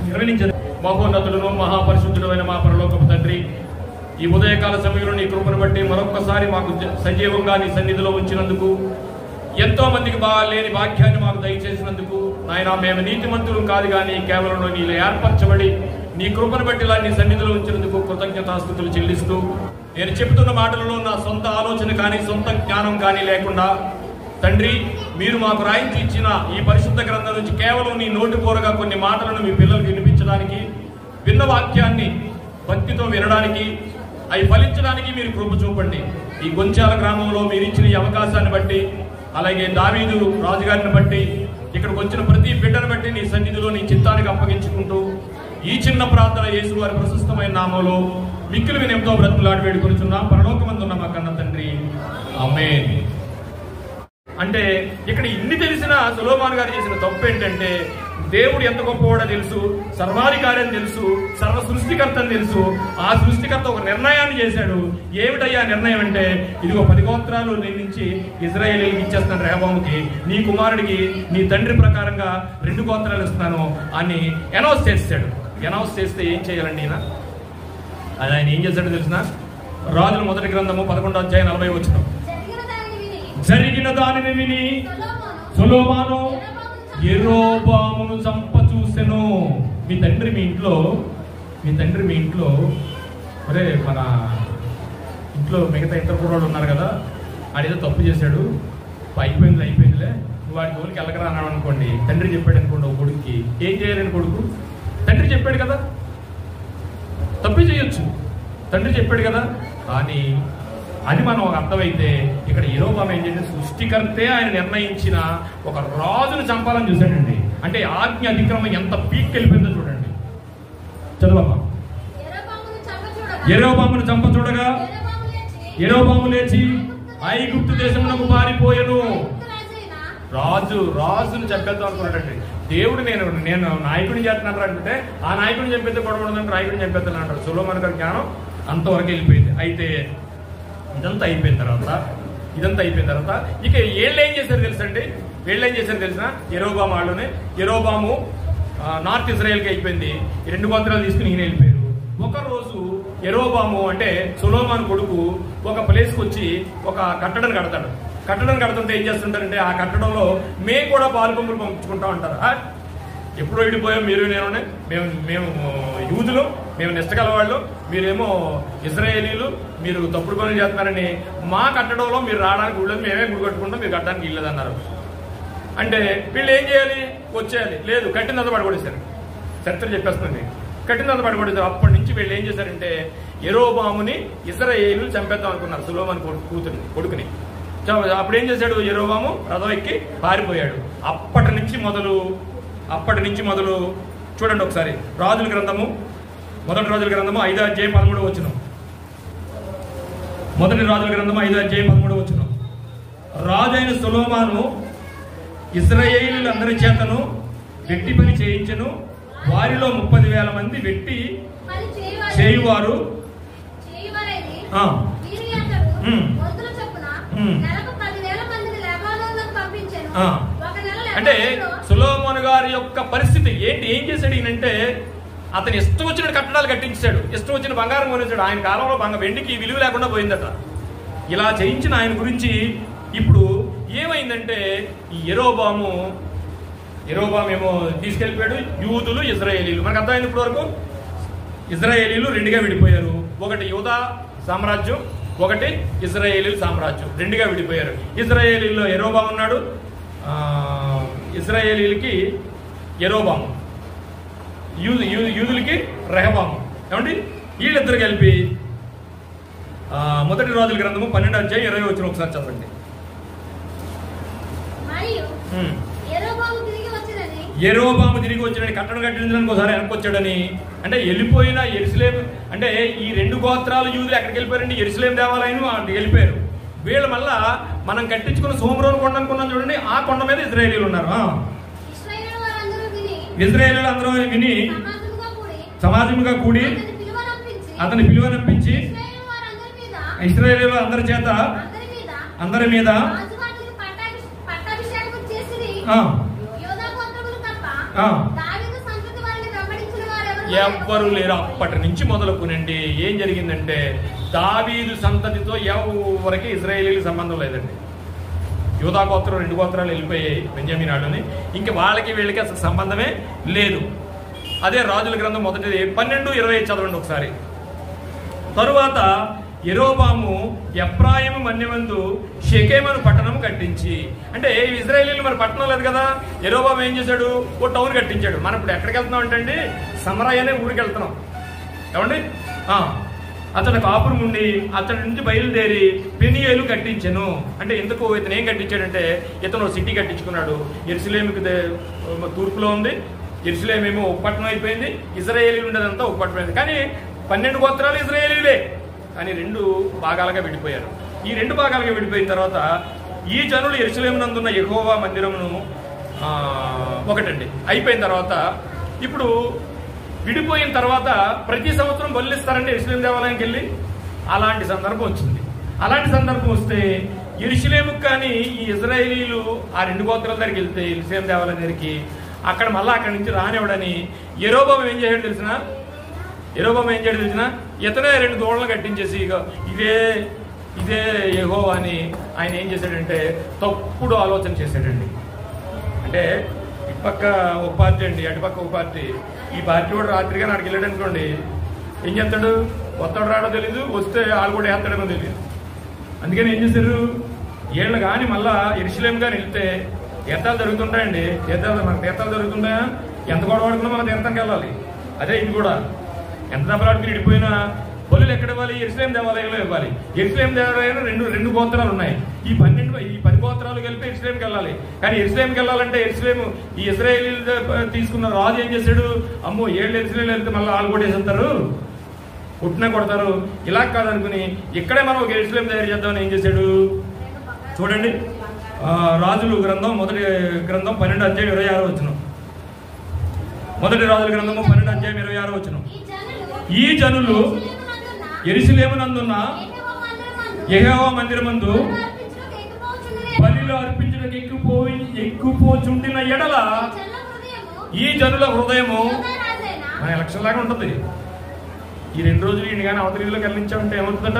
నిర్వహించదు. మహోన్నతుడును మహాపరిశుద్ధుడైన మా పరలోకపు తండ్రి, ఈ ఉదయకాల సమయంలో నీ కృపను బట్టి మరొక్కసారి మాకు సజీవంగా నీ సన్నిధిలో ఉంచినందుకు, ఎంతో మందికి లేని వాక్యాన్ని మాకు దయచేసినందుకు నాయనా, మేము నీతిమంతులు కాదు కానీ కేవలం నీలో ఏర్పరచబడి నీ కృపను బట్టి ఇలా నీ సన్నిధిలో ఉంచినందుకు కృతజ్ఞతాస్తుతులు చెల్లిస్తూ, నేను చెబుతున్న మాటలలో నా సొంత ఆలోచన కానీ సొంత జ్ఞానం కానీ లేకుండా తండ్రి, మీరు మాకు రాయించి ఇచ్చిన ఈ పరిశుద్ధ గ్రంథం నుంచి కేవలం నీ నోటి పూరగా కొన్ని మాటలను మీ పిల్లలకు వినిపించడానికి, విన్న వాక్యాన్ని భక్తితో వినడానికి, అవి ఫలించడానికి మీరు కృప చూపండి. ఈ గొంచాల గ్రామంలో మీరు ఇచ్చిన ఈ అవకాశాన్ని బట్టి, అలాగే దావీదు రాజుగారిని బట్టి, ఇక్కడికి వచ్చిన ప్రతి బిడ్డను బట్టి నీ సన్నిధిలో నీ చిత్తానికి అప్పగించుకుంటూ ఈ చిన్న ప్రార్థన యేసు వారి ప్రశస్తమైన నామంలో మిక్కిలి వినయంతో బ్రతుకులాడి వేడుకొనిచున్నాం పరలోకమందున్న మా కన్న తండ్రి, ఆమేన్. అంటే ఇక్కడ ఇన్ని తెలిసిన సొలొమోను గారు చేసిన తప్పు ఏంటంటే, దేవుడు ఎంత గొప్పవాడో తెలుసు, సర్వాధికారి అని తెలుసు, సర్వ సృష్టికర్త అని తెలుసు. ఆ సృష్టికర్త ఒక నిర్ణయాన్ని చేశాడు. ఏమిటయ్యా నిర్ణయం అంటే, ఇదిగో 10 గోత్రాలు నుంచి ఇజ్రాయేలీకి ఇచ్చేస్తాను, రెహబాముకి, నీ కుమారుడికి నీ తండ్రి ప్రకారంగా 2 గోత్రాలు ఇస్తున్నాను అని అనౌన్స్ చేస్తాడు. అనౌన్స్ చేస్తే ఏం చేయాలండి అది ఆయన ఏం చేశాడో తెలిసిన? రాజుల మొదటి గ్రంథము 11వ అధ్యాయం 40వ వచనం. జరిగిన దానిని విని సొలొమోను యెరోబామును చంప చూసెను. మీ తండ్రి మీ ఇంట్లో అరే మన ఇంట్లో మిగతా ఇతర కుర్రాళ్ళు ఉన్నారు కదా, ఆడేదో తప్పు చేశాడు, అయిపోయిందిలే, నువ్వు వాడి జోలికి వెళ్ళకరా అన్నాడు అనుకోండి. తండ్రి చెప్పాడు అనుకోండి ఒక కొడుకుకి, ఏం చేయాలని కొడుకు? తండ్రి చెప్పాడు కదా, తప్పు చేయొచ్చు, తండ్రి చెప్పాడు కదా. కానీ అది మనం అర్థమైతే ఇక్కడ యెరోబాము ఏం చేసి, సృష్టికర్తే ఆయన నిర్ణయించిన ఒక రాజును చంపాలని చూశాడండి. అంటే ఆజ్ఞ అతిక్రమం ఎంత పీక్ వెళ్ళిపోయిందో చూడండి. చదువమ్మా. యెరోబామును చంప చూడగా యెరోబాము లేచి ఐగుప్తు దేశమునకు పారిపోయెను. రాజును చంపేద్దాం అనుకున్నాడండి. దేవుడు నేను నాయకుడిని చేస్తున్నాను అంటే, ఆ నాయకుడిని చంపేస్తే గొడవడంటే నాయకుడిని చంపేస్తాను అంటాడు. సొలొమోను గారి జ్ఞానం అంతవరకు వెళ్ళిపోయింది. అయితే ఇదంతా అయిపోయిన తర్వాత ఇక వీళ్ళు ఏం చేశారు తెలుసండి? తెలిసిన యెరోబాము నార్త్ ఇజ్రాయెల్కి అయిపోయింది. 2 గోత్రాలు తీసుకుని ఈయన వెళ్ళిపోయారు. ఒకరోజు యెరోబాము అంటే సొలొమోను కొడుకు ఒక ప్లేస్కి వచ్చి ఒక కట్టడం కడుతుంటే ఏం చేస్తుంటారంటే, ఆ కట్టడంలో మేము కూడా పాలు పంపులు పంపించుకుంటా ఉంటారు. ఎప్పుడో విడిపోయాం మీరు మేము యూదులు, మేము నిష్టగల వాళ్ళు, మీరేమో ఇజ్రాయేలీలు, మీరు తప్పుడు పనులు చేస్తున్నారని మా కట్టడంలో మీరు రావడానికి వీళ్ళది, మేమే గుడి కట్టుకుంటాం, మీరు కట్టడానికి వీళ్ళదన్నారు. అంటే వీళ్ళు ఏం చేయాలి? వచ్చేయాలి. లేదు, కట్టినంత పడగొడేశారు. చరిత్ర చెప్పేస్తుంది, కట్టినంత పడగొడేశారు. అప్పటి నుంచి వీళ్ళు ఏం చేశారంటే, యెరోబాముని ఇజ్రాయేలీలు చంపేద్దాం అనుకున్నారు, సొలొమోను కొడుకుని. అప్పుడు ఏం చేశాడు? యెరోబాము రథం ఎక్కి పారిపోయాడు. అప్పటి నుంచి మొదలు చూడండి ఒకసారి. రాజుల గ్రంథము, మొదటి రాజుల గ్రంథము 5వ అధ్యాయం 13వ వచనం. మొదటి రాజుల గ్రంథము 5వ అధ్యాయం 13వ వచనం. రాజైన సొలొమోను ఇశ్రాయేలీయులందరి చేతను వెట్టి పని చేయించెను. వారిలో 30,000 మంది వెట్టి చేయువారు. అంటే సొలొమోను గారి యొక్క పరిస్థితి ఏంటి? ఏం చేశాడు ఈయనంటే, అతను ఇష్టం వచ్చిన కట్టడాలు కట్టించాడు, ఇష్టం వచ్చిన బంగారం కొనేసాడు. ఆయన కాలంలో వెండికి విలువ లేకుండా పోయిందట. ఇలా చేయించిన ఆయన గురించి ఇప్పుడు ఏమైందంటే, ఈ యెరోబాము ఏమో తీసుకెళ్ళిపోయాడు. యూదులు, ఇజ్రాయేలీలు, మనకు అర్థమైంది ఇప్పటి వరకు. ఇజ్రాయేలీలు 2గా విడిపోయారు. ఒకటి యూదా సామ్రాజ్యం, ఒకటి ఇజ్రాయేలీల సామ్రాజ్యం. 2గా విడిపోయారు. ఇజ్రాయేలీలో యెరోబాము ఉన్నాడు, ఇజ్రాయేలీలకి యెరోబాము, యూదులకి రెహబాము. ఏమండి? వీళ్ళిద్దరు కలిపి మొదటి రాజుల గ్రంథము 12వ అధ్యాయం 20వ వచనం ఒకసారి చదవండి. యెరోబాము తిరిగి వచ్చినని, కట్టడం కట్టించడానికి ఒకసారి వెనక్కి వచ్చాడని. అంటే వెళ్ళిపోయిన యెరూషలేం, అంటే ఈ 2 గోత్రాలు యూదులు ఎక్కడికి వెళ్ళిపోయారండి? యెరూషలేం దేవాలయం అక్కడికి వెళ్ళిపోయారు. వీళ్ళు మళ్ళా మనం కట్టించుకున్న సోమరోను కొండ అనుకున్నాం చూడండి, ఆ కొండ మీద ఇజ్రాయేలీలు ఉన్నారు. ఇజ్రాయేలీలు అందరూ విని సమాజముగా కూడి అతని పిలువనంపించి ఇశ్రాయేలీయుల అందరి మీద ఎవ్వరు లేరు. అప్పటి నుంచి మొదలుకునండి ఏం జరిగిందంటే దావీదు సంతతితో ఎవరికి ఇజ్రాయేలీలకు సంబంధం లేదండి. యూదా గోత్రం 2 గోత్రాలు వెళ్ళిపోయాయి బెంజమిన్ ఆడుని, ఇంకా వాళ్ళకి వీళ్ళకి అసలు సంబంధమే లేదు. అదే రాజుల గ్రంథం మొదటిది 12:20 చదవండి ఒకసారి. తరువాత యెరోబాము ఎఫ్రాయిము మన్యమందు షెకెమును పట్టణం కట్టించి, అంటే ఇజ్రాయేలీలు మరి పట్టణం లేదు కదా, యెరోబాము ఏం చేశాడు, ఓ టౌన్ కట్టించాడు. మనం ఇప్పుడు ఎక్కడికి వెళ్తున్నాం అంటే సమరయ అనే ఊరికి వెళ్తున్నాం ఏమండి. అతను కాపురం ఉండి అతడి నుంచి బయలుదేరి పెనియేలు కట్టించెను. అంటే ఇంతకు ఇతను ఏం కట్టించాడంటే ఇతను సిటీ కట్టించుకున్నాడు. యెరూషలేముకి తూర్పులో ఉంది, యెరూషలేము ఏమో ఒక పట్టణం అయిపోయింది, ఇజ్రాయేలీలు ఉండేదంతా ఒక పట్టణం అయింది. కానీ 12 గోత్రాలు ఇజ్రాయేలీలే, కానీ 2 భాగాలుగా విడిపోయారు. ఈ 2 భాగాలుగా విడిపోయిన తర్వాత ఈ జనులు యెరూషలేమునందున్న యెహోవా మందిరమును ఒకటండి అయిపోయిన తర్వాత, ఇప్పుడు విడిపోయిన తర్వాత ప్రతి సంవత్సరం బలిస్తారండి యెరూషలేము దేవాలయానికి వెళ్ళి. అలాంటి సందర్భం వచ్చింది. అలాంటి సందర్భం వస్తే యెరూషలేముకు కానీ ఈ ఇజ్రాయేలీలు ఆ 2 గోత్రాల దగ్గరికి వెళ్తే యెరూషలేము దేవాలయం దగ్గరికి అక్కడ మళ్ళీ అక్కడి నుంచి రానివ్వడని యెరోబాము ఏం చేయడం తెలిసిన ఇతనే 2 దూడలు కట్టించేసి ఇదే యెహోవా అని ఆయన ఏం చేశాడంటే తప్పుడు ఆలోచన చేశాడండి. అంటే ఇటుపక్క ఒక పార్టీ అండి, అటుపక్క ఒక పార్టీ. ఈ పార్టీ కూడా రాత్రిగా నాడికి వెళ్ళాడు అనుకోండి, ఏం చేస్తాడు, వస్తాడు రాడో తెలీదు, వస్తే వాళ్ళు కూడా వేస్తాడేమో తెలియదు. అందుకని ఏం చేశారు, వీళ్ళు కానీ మళ్ళా యెరూషలేము కానీ వెళ్తే తీర్థాలు జరుగుతుంటాయండి. మనకు తీర్థాలు జరుగుతుంటాయా, ఎంత గొడవ పడుకున్నా మన తీర్థానికి వెళ్ళాలి. అదే ఇది కూడా ఎంత దెబ్బలాడుకుని విడిపోయినా బలులు ఎక్కడ ఇవ్వాలి, యెరూషలేము దేవాలయంలో ఇవ్వాలి. యెరూషలేము దేవాలయంలో రెండు గోత్రాలు ఉన్నాయి. ఈ 10 గోత్రాలు కలిపి యెరూషలేముకి వెళ్ళాలి. కానీ యెరూషలేముకి వెళ్ళాలంటే యెరూషలేము ఈ ఇజ్రాయేలీలు తీసుకున్న రాజు ఏం చేశాడు, అమ్మో 7 యెరూషలేము వెళ్తే మళ్ళీ వాళ్ళు కూడా వేసేస్తారు, పుట్టినా కొడతారు, ఇలా కాదనుకుని ఇక్కడే మనం ఒక యెరూషలేము తయారు చేద్దామని ఏం చేశాడు చూడండి. రాజుల గ్రంథం మొదటి గ్రంథం 12:26 మొదటి రాజుల గ్రంథము 12:26 ఈ జనులు యెరూషలేమునందున్న యెహోవా మందిరమందు బలిలు అర్పించుటకు ఎక్కుపోచుండిన ఎడల ఈ జనుల హృదయము మన ఎలక్షన్ లాగా ఉంటుంది. ఈ 2 రోజులు ఈయన కానీ అవతల రీతిలోకి వెళ్ళించామంటే ఏమవుతుందట,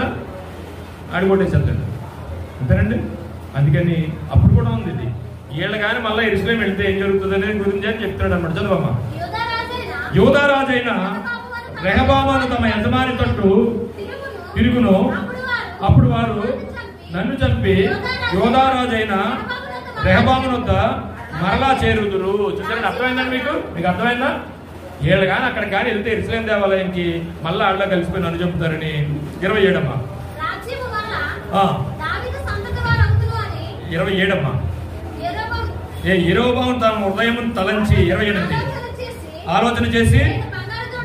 ఆడిపోటేసేస్తాడు అంతేనండి. అందుకని అప్పుడు కూడా ఉంది ఇది. వీళ్ళు కానీ మళ్ళీ యెరూషలేము వెళ్తే ఏం జరుగుతుంది అనేది గురించి అని చెప్తున్నాడు అన్నమాట. చదువమ్మ. యూదా రాజైన రెహబామును తమ యజమాని తట్టు తిరుగును, అప్పుడు వారు నన్ను చంపి యూదా రాజైన రెహబామును వద్ద మరలా చేరుదురు. చూసారండి, అర్థమైందండి మీకు అర్థమైందా? వీళ్ళు కానీ అక్కడ కానీ వెళ్తే యెరూషలేము దేవాలయానికి మళ్ళా ఆళ్ళ కలిసిపోయి నన్ను చంపుతారని. 27 27 యెరోబాము తన హృదయమును తలంచి 28 ఆలోచన చేసి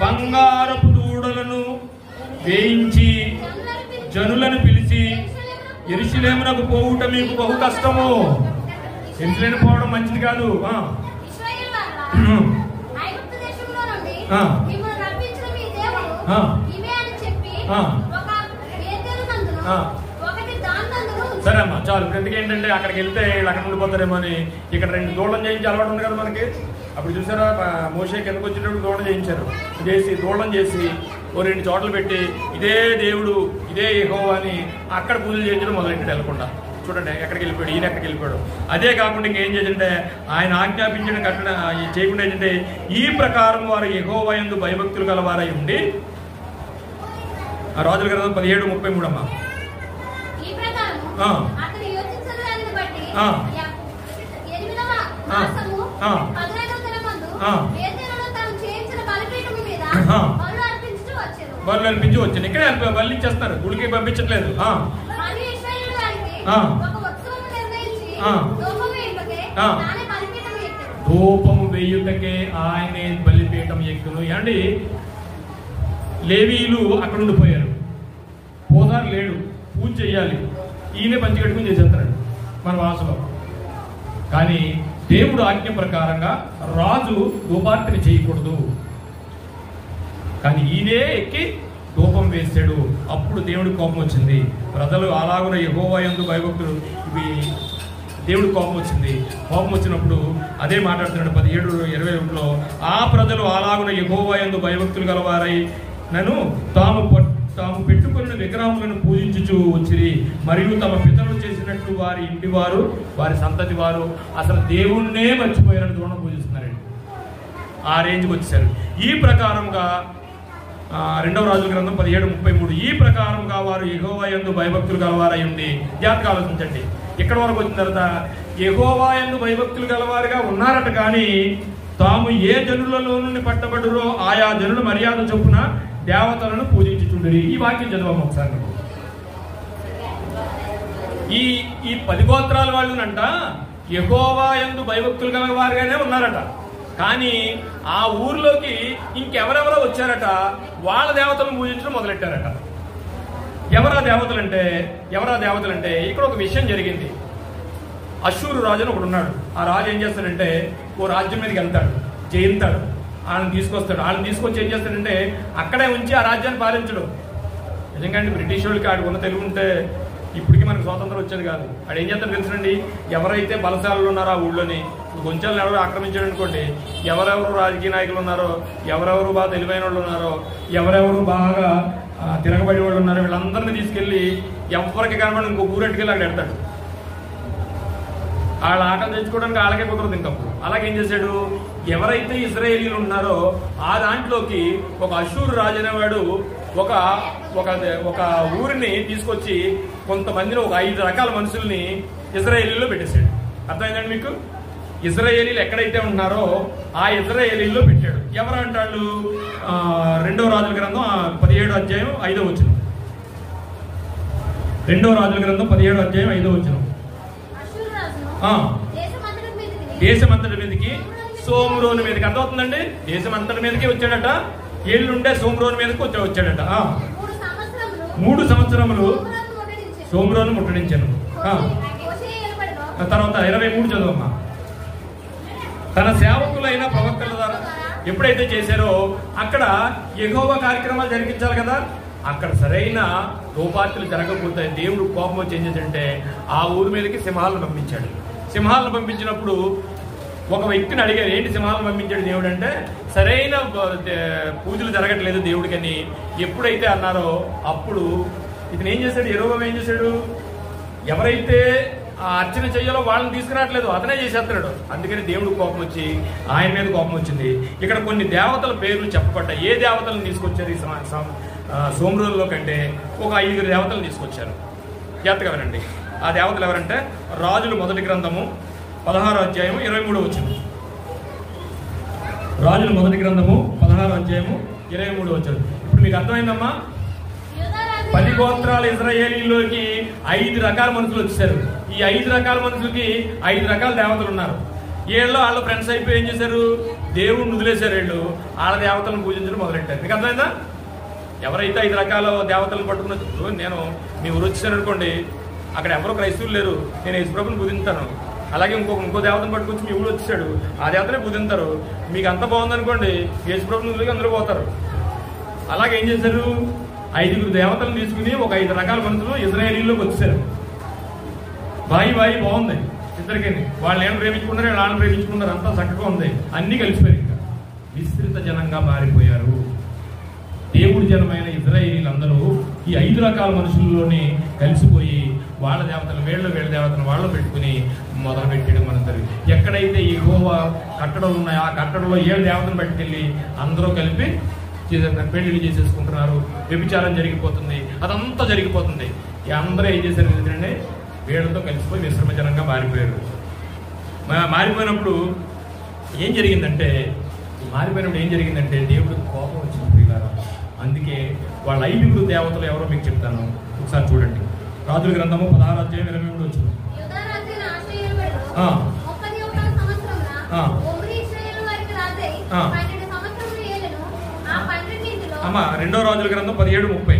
బంగారపు దూడలను వేయించి జనులను పిలిచి యెరూషలేమునకు పోవుట మీకు బహు కష్టము. యెరూషలేము పోవడం మంచిది కాదు. సరే అమ్మా చాలు. ఎందుకు ఏంటంటే అక్కడికి వెళ్తే వీళ్ళు అక్కడ ఉండిపోతారేమో అని ఇక్కడ 2 దూడలను చేయించి అలవాటు ఉంది కదా మనకి. అప్పుడు చూసారా మోషే కిందకు వచ్చేటప్పుడు దూడలు చేయించారు, దూడలను చేసి ఓ 2 చోట్ల పెట్టి ఇదే దేవుడు ఇదే యెహోవా అని అక్కడ పూజలు చేయించడం మొదలెట్టాడు వెళ్ళకుండా. చూడండి ఎక్కడికి వెళ్ళిపోయాడు, ఈయన ఎక్కడికి వెళ్ళిపోయాడు. అదే కాకుండా ఇంకేం చేసింటే ఆయన ఆజ్ఞాపించిన కట్టడ చేయకుండా ఏంటంటే ఈ ప్రకారం వారు యెహోవా యందు భయభక్తులు గలవారై ఉండి. రాజుల గ్రంథం 17:33 అమ్మా. బలు అర్పించి వచ్చాను. ఇక్కడే బలి ఇచ్చేస్తారు, గుడికి పంపించట్లేదు. ధూపము వేయుటకే ఆయనే బలిపీఠం ఎక్కును. ఏమండి లేవీలు అక్కడ ఉండిపోయారు, పోదారు లేడు, పూజ చెయ్యాలి, ఈయనే పంచి కట్టుకుని చేసేస్తాడు మన వాసులో. కానీ దేవుడు ఆజ్ఞ ప్రకారంగా రాజు ధూపార్తిని చేయకూడదు, కానీ ఈయనే ఎక్కి ధూపం వేసాడు. అప్పుడు దేవుడి కోపం వచ్చింది. ప్రజలు అలాగున యెహోవా యందు భయభక్తులు ఇవి దేవుడు కోపం వచ్చింది. కోపం వచ్చినప్పుడు అదే మాట్లాడుతున్నాడు 17:21లో, ఆ ప్రజలు అలాగున యెహోవా యందు భయభక్తులు గలవారై నన్ను తాము పెట్టుకున్న విగ్రహములను పూజించుచు వచ్చిరి, మరియు తమ పితరులు చేసినట్లు వారి ఇంటి వారు వారి సంతతి వారు అసలు దేవుణ్ణే మర్చిపోయారని దూరం పూజిస్తున్నారండి. ఆ రేంజ్కి వచ్చేసారు. ఈ ప్రకారంగా 2వ రాజుల గ్రంథం 17:33, ఈ ప్రకారంగా వారు యెహోవా యందు భయభక్తులు గలవారై ఉండి, జాగ్రత్తగా ఆలోచించండి. ఇక్కడ వరకు వచ్చిన తర్వాత యెహోవా యందు భయభక్తులు గలవారుగా ఉన్నారట, కానీ తాము ఏ జనులలో నుండి పట్టబడురో ఆయా జనుల మర్యాద చొప్పున దేవతలను పూజించుచుండిరి. ఈ వాక్యం చదవము ఒకసారి. ఈ 10 గోత్రాల వాళ్ళునంట యెహోవా యందు భయభక్తులు గలవారుగానే ఉన్నారట, కానీ ఆ ఊర్లోకి ఇంకెవరెవరో వచ్చారట, వాళ్ళ దేవతలను పూజించడం మొదలెట్టారట. ఎవరా దేవతలంటే ఇక్కడ ఒక విషయం జరిగింది. అశ్షూరు రాజు అని ఒకడు ఉన్నాడు. ఆ రాజు ఏం చేస్తాడంటే ఓ రాజ్యం మీదకి వెళ్తాడు, జయిస్తాడు, వాళ్ళని తీసుకొస్తాడు. వాళ్ళని తీసుకొచ్చి ఏం చేస్తాడంటే అక్కడే ఉంచి ఆ రాజ్యాన్ని పాలించడు. నిజంగా బ్రిటిష్ వాళ్ళకి ఆడు ఉన్న తెలుగు ఉంటే ఇప్పటికీ మనకు స్వాతంత్రం వచ్చేది కాదు. ఆడు ఏం చేస్తాడు తెలుసునండి, ఎవరైతే బలశాలలు ఉన్నారో ఆ ఊళ్ళోని కొంచెం ఎవరు ఆక్రమించాడు అనుకోండి, ఎవరెవరు రాజకీయ నాయకులు ఉన్నారో, ఎవరెవరు బాగా తెలివైన వాళ్ళు ఉన్నారో, ఎవరెవరు బాగా తిరగబడి వాళ్ళు ఉన్నారో, వీళ్ళందరినీ తీసుకెళ్లి ఎవరికి కనబడి ఇంకో ఊరెట్టుకెళ్ళి అక్కడ పెడతాడు. వాళ్ళ ఆటలు తెచ్చుకోవడానికి వాళ్ళకే కుదరదు ఇంకప్పుడు. అలాగేం చేశాడు, ఎవరైతే ఇశ్రాయేలీలు ఉన్నారో ఆ దాంట్లోకి ఒక అశ్షూరు రాజు అనేవాడు ఒక ఊరిని తీసుకొచ్చి కొంతమందిని, ఒక 5 రకాల మనుషుల్ని ఇశ్రాయేలీలో పెట్టేశాడు. అర్థమైందండి మీకు? ఇశ్రాయేలీలు ఎక్కడైతే ఉన్నారో ఆ ఇశ్రాయేలీలో పెట్టాడు. ఎవరు అంటాడు? 2వ రాజుల గ్రంథం 17వ అధ్యాయం 5వ వచనం. 2వ రాజుల గ్రంథం 17వ అధ్యాయం 5వ వచనం. దేశమంతటి మీదకి, సోమ్రోను మీదకి. అర్థమవుతుందండి? దేశమంతటి మీదకి వచ్చాడట, ఏళ్ళుండే సోమ్రోను మీదకి వచ్చాడట. 3 సంవత్సరములు సోమ్రోను ముట్టడించాను. తర్వాత 23 చదవమ్మా. తన సేవకులైన ప్రవక్తల ద్వారా ఎప్పుడైతే చేశారో అక్కడ యెహోవా కార్యక్రమాలు జరిపించాలి కదా, అక్కడ సరైన రూపార్తలు జరగకపోతే దేవుడు కోపం వచ్చి ఏం చేశాడంటే ఆ ఊరి మీదకి సింహాలను పంపించాడు. సింహాలను పంపించినప్పుడు ఒక వ్యక్తిని అడిగారు, ఏంటి సింహాలను పంపించాడు దేవుడు అంటే, సరైన పూజలు జరగట్లేదు దేవుడికని ఎప్పుడైతే అన్నారో అప్పుడు ఇతను ఏం చేశాడు, యెహోవా ఏం చేశాడు, ఎవరైతే ఆ అర్చన చెయ్యాలో వాళ్ళని తీసుకురావట్లేదు, అతనే చేసేస్తున్నాడు. అందుకని దేవుడు కోపం వచ్చి ఆయన మీద కోపం వచ్చింది. ఇక్కడ కొన్ని దేవతల పేర్లు చెప్పబడ్డాయి. ఏ దేవతలను తీసుకొచ్చారు ఈ సోమ్రోన్లో కంటే? ఒక 5 దేవతలను తీసుకొచ్చారు. జాగ్రత్తగా వినండి. ఆ దేవతలు ఎవరంటే రాజుల మొదటి గ్రంథము 16వ అధ్యాయము 23వ వచనం. రాజుల మొదటి గ్రంథము 16వ అధ్యాయము 23వ వచనం. ఇప్పుడు మీకు అర్థమైందమ్మా? 10 గోత్రాల ఇశ్రాయేలీలోకి 5 రకాల మనుషులు వచ్చారు. ఈ 5 రకాల మనుషులకి 5 రకాల దేవతలు ఉన్నారు. వాళ్ళ ఫ్రెండ్స్ అయిపోయి ఏం చేశారు, దేవుడిని వదిలేశారు. వీళ్ళు వాళ్ళ దేవతలను పూజించడం మొదలెట్టారు. మీకు అర్థమైందా? ఎవరైతే 5 రకాల దేవతలను పట్టుకున్న, నేను మీ ఊరు వచ్చేసాను అనుకోండి, అక్కడ ఎవరో క్రైస్తవులు లేరు, నేను యేసుప్రభుని పూజిస్తాను. అలాగే ఇంకో దేవతను పట్టుకొచ్చి మీ ఊరు వచ్చాడు, ఆ దేవతనే పూజిస్తారు. మీకు అంత బాగుందనుకోండి, యేసుప్రభుని వదిలేకి అందరూ పోతారు. అలాగే ఏం చేశారు, 5 దేవతలను తీసుకుని ఒక 5 రకాల మనుషులు ఇశ్రాయేలీలోకి వచ్చారు. బాయి బాగుంది ఇద్దరికి. వాళ్ళు ఏమైనా ప్రేమించుకున్నారు, వాళ్ళని ప్రేమించుకున్నారు, అంతా చక్కగా ఉంది, అన్ని కలిసిపోయారు. ఇంకా విస్తృత జనంగా మారిపోయారు. దేవుడి జనమైన ఇశ్రాయేలీలందరూ ఈ 5 రకాల మనుషుల్లోనే కలిసిపోయి వాళ్ళ దేవతలు వీళ్ళ దేవతలు వాళ్ళు పెట్టుకుని మొదలు పెట్టాడు. మన ఎక్కడైతే యెహోవా కట్టడలు ఉన్నాయో ఆ కట్టడలో 7 దేవతలు పట్టుకెళ్ళి అందరూ కలిపి పెళ్లిళ్ళు చేసేసుకుంటున్నారు. వ్యభిచారం జరిగిపోతుంది, అదంతా జరిగిపోతుంది. అందరూ ఏం చేశారు అంటే వీళ్ళతో కలిసిపోయి మిశ్రమ జనంగా మారిపోయారు. మారిపోయినప్పుడు ఏం జరిగిందంటే దేవుడికి కోపం వచ్చింది ప్రియులారా. అందుకే వాళ్ళ 5 దేవతలు ఎవరో మీకు చెప్తాను, ఒకసారి చూడండి. రాజుల గ్రంథము 16వ అధ్యాయం 23వ వచనం. అమ్మా 2వ రాజుల గ్రంథం 17:30.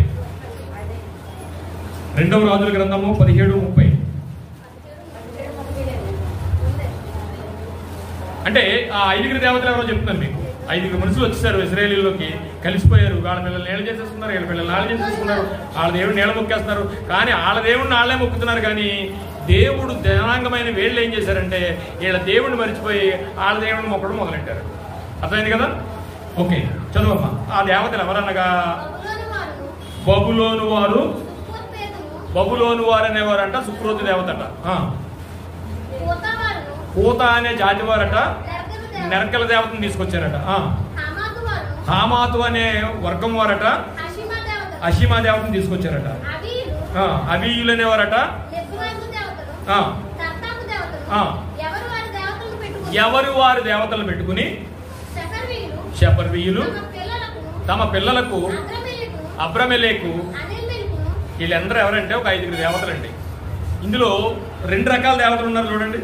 2వ రాజుల గ్రంథము 17:30. అంటే ఆ 5 దేవతలు ఎవరో చెప్తున్నాను మీకు. 5 మనుషులు వచ్చేసారు ఇశ్రాయేలీలోకి, కలిసిపోయారు. వాళ్ళ పిల్లలు నీళ్ళు చేసేస్తున్నారు, వీళ్ళ పిల్లలు నాళ్ళు చేసేసుకున్నారు, వాళ్ళ దేవుడిని నీళ్ళ మొక్కేస్తున్నారు. కానీ వాళ్ళ దేవుడిని వాళ్ళే మొక్కుతున్నారు, కానీ దేవుడు జనాంగమైన వీళ్ళు ఏం చేశారంటే వీళ్ళ దేవుడిని మర్చిపోయి వాళ్ళ దేవుడిని మొక్కడం మొదలెట్టారు. అర్థమైంది కదా? ఓకే, చదువమ్మా. ఆ దేవతలు ఎవరనగా బబులోను వారు. బబులోను వారు అనేవారంట సుక్రోతు దేవతట. పూత అనే జాతి వారట నెరకల దేవతను తీసుకొచ్చారట. హామాతు అనే వర్గం వారట అషిమా దేవతను తీసుకొచ్చారట. అవీయులు అనేవారట ఎవరు వారి దేవతలు పెట్టుకుని షెపర్వీయులు తమ పిల్లలకు అబ్రమెలేకు వీళ్ళందరూ ఎవరంటే ఒక 5 దేవతలండి. ఇందులో 2 రకాల దేవతలు ఉన్నారు చూడండి.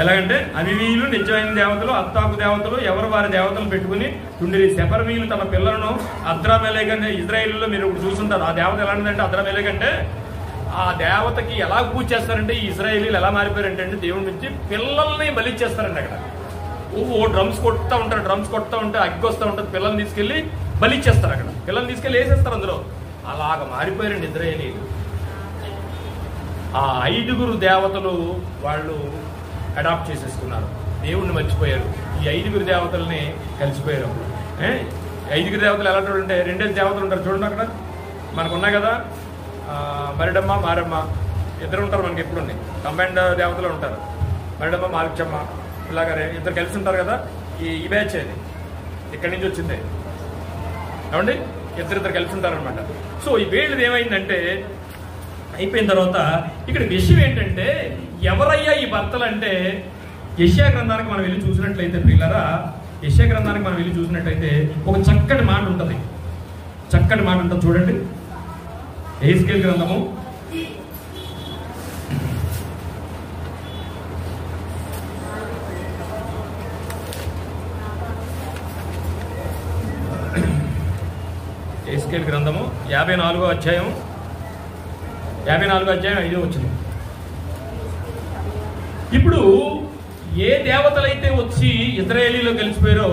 ఎలాగంటే అవివీయులు నిజమైన దేవతలు, అత్తాకు దేవతలు, ఎవరు వారి దేవతలు పెట్టుకుని తుండిరి. సెపర్వీయులు తమ పిల్లలను అద్రామెలేక్ అంటే ఇజ్రాయిల్లో మీరు చూస్తుంటారు. ఆ దేవత ఎలాంటిదంటే అద్రామెలేక్ అంటే ఆ దేవతకి ఎలా పూజ చేస్తారంటే ఈ ఇజ్రాయిలీలు ఎలా మారిపోయారంటే దేవుడి నుంచి పిల్లల్ని బలిచ్చేస్తారండి. అక్కడ ఓ డ్రమ్స్ కొడుతూ ఉంటారు, డ్రమ్స్ కొడుతూ ఉంటే అగ్గి వస్తూ ఉంటుంది, పిల్లల్ని తీసుకెళ్లి బలిచ్చేస్తారు. అక్కడ పిల్లల్ని తీసుకెళ్లి వేసేస్తారు అందులో. అలాగ మారిపోయారండి ఇజ్రాయిలీలు. ఆ 5 దేవతలు వాళ్ళు అడాప్ట్ చేసేసుకున్నారు, దేవుణ్ణి మర్చిపోయారు. ఈ 5 దేవతల్ని కలిసిపోయారు. 5 దేవతలు ఎలా చూడంటే 2 దేవతలు ఉంటారు చూడండి. అక్కడ మనకు ఉన్నాయి కదా, మరిడమ్మ మారమ్మ 2 ఉంటారు మనకి. ఎప్పుడు కంబైండ్ దేవతలు ఉంటారు, మరిడమ్మ మాలిచ్చమ్మ ఇలాగ 2 కలిసి ఉంటారు కదా. ఈ బ్యాచ్ అది ఇక్కడి నుంచి వచ్చింది ఏమండి, 2 కలిసి ఉంటారనమాట. సో ఈ వీళ్ళది ఏమైందంటే అయిపోయిన తర్వాత ఇక్కడ విషయం ఏంటంటే ఎవరయ్యా ఈ భర్తలు అంటే యెషయా గ్రంథానికి మనం వెళ్ళి చూసినట్లయితే ప్రియులారా, యెషయా గ్రంథానికి మనం వెళ్ళి చూసినట్లయితే ఒక చక్కటి మాట ఉంటుంది. చక్కటి మాట ఉంటుంది చూడండి. యెహెజ్కేలు గ్రంథము 54వ అధ్యాయం 5వ వచనం. ఇప్పుడు ఏ దేవతలైతే వచ్చి ఇజ్రాయేలీలో కలిసిపోయారో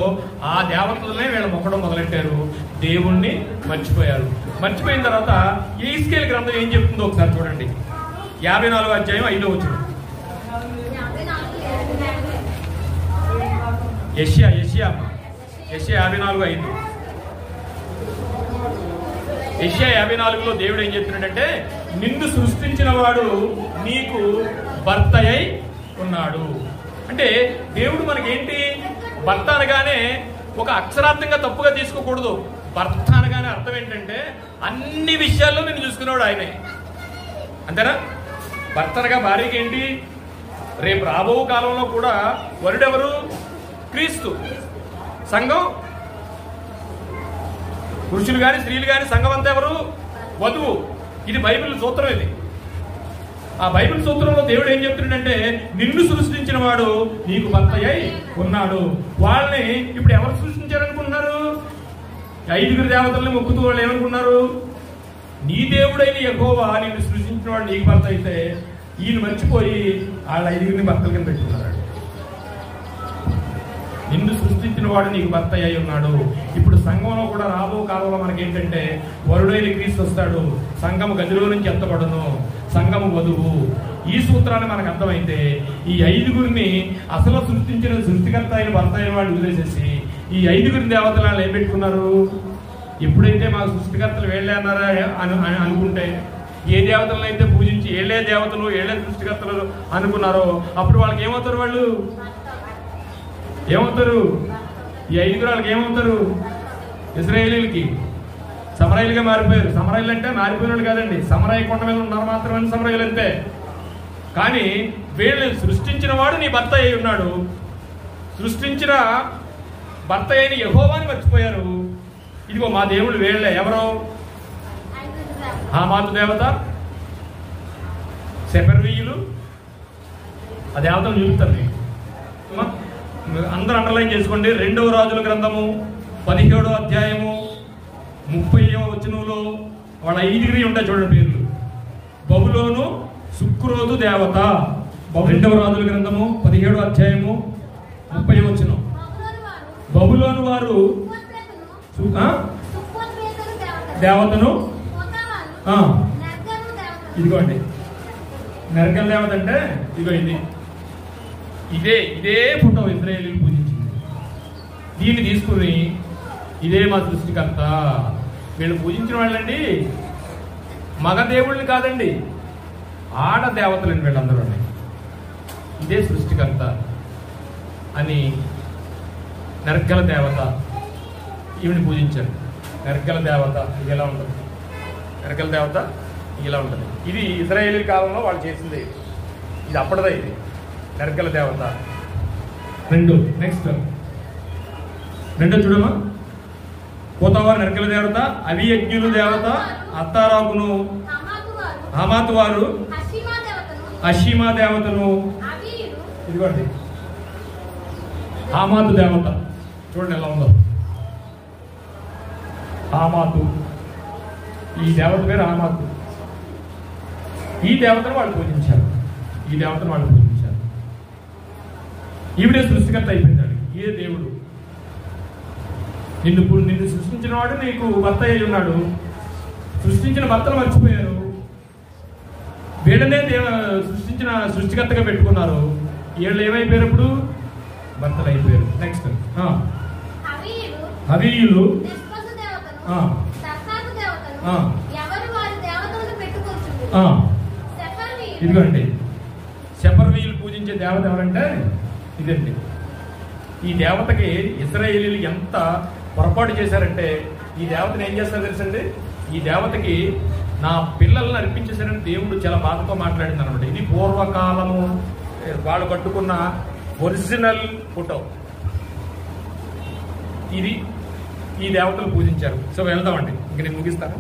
ఆ దేవతలనే వీళ్ళు మొక్కడం మొదలెట్టారు, దేవుణ్ణి మర్చిపోయారు. మర్చిపోయిన తర్వాత యెహెజ్కేలు గ్రంథం ఏం చెప్తుందో ఒకసారి చూడండి. 54వ అధ్యాయం 5వ వచనం. యెషయా 54:5. యెషయా 54లో దేవుడు ఏం చెప్తున్నాడంటే నిన్ను సృష్టించిన వాడు నీకు భర్త అయి ఉన్నాడు. అంటే దేవుడు మనకేంటి, భర్త అనగానే ఒక అక్షరార్థంగా తప్పుగా తీసుకోకూడదు. భర్త అనగానే అర్థం ఏంటంటే అన్ని విషయాల్లో నిన్ను చూసుకునేవాడు ఆయనే, అంతేనా? భర్త అనగా భార్యకి ఏంటి, రేపు రాబో కాలంలో కూడా వరుడెవరు? క్రీస్తు. సంఘం పురుషులు కానీ స్త్రీలు కానీ సంఘం అంతా ఎవరు? వధువు. ఇది బైబిల్ సూత్రం. ఇది ఆ బైబిల్ సూత్రంలో దేవుడు ఏం చెప్తున్నాడంటే నిన్ను సృష్టించిన వాడు నీకు భర్త అయి ఉన్నాడు. వాళ్ళని ఇప్పుడు ఎవరు సృష్టించారనుకుంటున్నారు? 5 దేవతల్ని మొక్కుతూ వాళ్ళు ఏమనుకున్నారు? నీ దేవుడైన యెహోవా నిన్ను సృష్టించిన వాడు నీకు భర్త అయితే ఈయన మర్చిపోయి వాళ్ళ 5 భర్తల కింద పెట్టుకున్నాడు. నిన్ను సృష్టించిన వాడు నీకు భర్త అయి ఉన్నాడు. ఇప్పుడు సంఘంలో కూడా రాబో కాలంలో మనకి ఏంటంటే వరుడైన క్రీస్తు వస్తాడు, సంఘము గదిలో నుంచి ఎత్తబడును, సంఘము వధువు. ఈ సూత్రాన్ని మనకు అర్థమైతే ఈ 5 అసలు సృష్టించిన సృష్టికర్త అయిన భర్త అయిన వాడు వదిలేసేసి ఈ 5 దేవతలను ఏం పెట్టుకున్నారు? ఎప్పుడైతే మా సృష్టికర్తలు వీళ్ళే అన్నారా అని అనుకుంటే, ఏ దేవతలను అయితే పూజించి ఏళ్ళే దేవతలు ఏళ్ళే సృష్టికర్తలు అనుకున్నారో అప్పుడు వాళ్ళకి ఏమవుతారు? వాళ్ళు ఏమవుతారు? ఈ 5 వాళ్ళకి ఏమవుతారు? ఇశ్రాయేలీలకి సమరయులుగా మారిపోయారు. సమరయులు అంటే మారిపోయిన కాదండి, సమరయ కొండ మీద ఉన్నారు మాత్రమే సమరయులు అంతే. కానీ వీళ్ళని సృష్టించిన వాడు నీ భర్త అయి ఉన్నాడు. సృష్టించిన భర్త అయిన యెహోవాని మర్చిపోయారు. ఇదిగో మా దేవుళ్ళు వీళ్ళే. ఎవరో హామాతు దేవత, సెపర్వీయులు. ఆ దేవతను చూపుతారు మీకు. అందరూ అండర్లైన్ చేసుకోండి. 2వ రాజుల గ్రంథము 17వ అధ్యాయము 30వ వచనంలో వాళ్ళ 5 ఉంటాయి చూడండి పేర్లు. బబులోను సుక్రోతు దేవత. 2వ రాజుల గ్రంథము 17వ అధ్యాయము 30వ వచనం. బబులోను వారు దేవతను, ఇదిగోండి నరకల దేవత అంటే ఇదిగో ఇదే ఫోటో ఇశ్రాయేలీలు పూజించింది. దీన్ని తీసుకుని ఇదే మా సృష్టికర్త. వీళ్ళు పూజించిన వాళ్ళండి మగ దేవుళ్ళని కాదండి, ఆడ దేవతలండి వీళ్ళందరూ. ఇదే సృష్టికర్త అని నరకల దేవత ఈవిని పూజించారు. నరకల దేవత ఇది ఎలా ఉంటుంది? నరకల దేవత ఇలా ఉంటుంది. ఇది ఇశ్రాయేలీ కాలంలో వాళ్ళు చేసింది. ఇది అప్పటిదే. ఇది నరకల దేవత. నెక్స్ట్ రెండో చూడమా. పోతావారు నరకల దేవత, అవియజ్ఞులు దేవత, అత్తారాకును హమాతు వారు అషీమా దేవతను, ఇదిగోండి హామాతు దేవత. చూడండి ఎలా ఉందో. హామాతు, ఈ దేవత పేరు హామాతు. ఈ దేవతను వాళ్ళు పూజించారు. ఈవిడే సృష్టికర్త అయిపోయిందాడు. ఇదే దేవుడు. నిన్ను సృష్టించిన వాడు నీకు భర్త అయి ఉన్నాడు. సృష్టించిన భర్తను మర్చిపోయారు. వీళ్ళనే సృష్టించిన సృష్టికర్తగా పెట్టుకున్నారు. వీళ్ళు ఏమైపోయారు? ఇప్పుడు భర్తలు అయిపోయారు. నెక్స్ట్ హవీయులు ఇదిగోండి. సెపర్వీయులు పూజించే దేవత ఎవరంటే ఇదండి. ఈ దేవతకి ఇశ్రాయేలీలు ఎంత పొరపాటు చేశారంటే, ఈ దేవతను ఏం చేస్తారో తెలుసండి, ఈ దేవతకి నా పిల్లల్ని అర్పించేశారని దేవుడు చాలా బాధతో మాట్లాడింది అనమాట. ఇది పూర్వకాలము వాళ్ళు కట్టుకున్న ఒరిజినల్ ఫోటో. ఇది ఈ దేవతలు పూజించారు. సో వెళ్దామండి, ఇంక నేను ముగిస్తాను.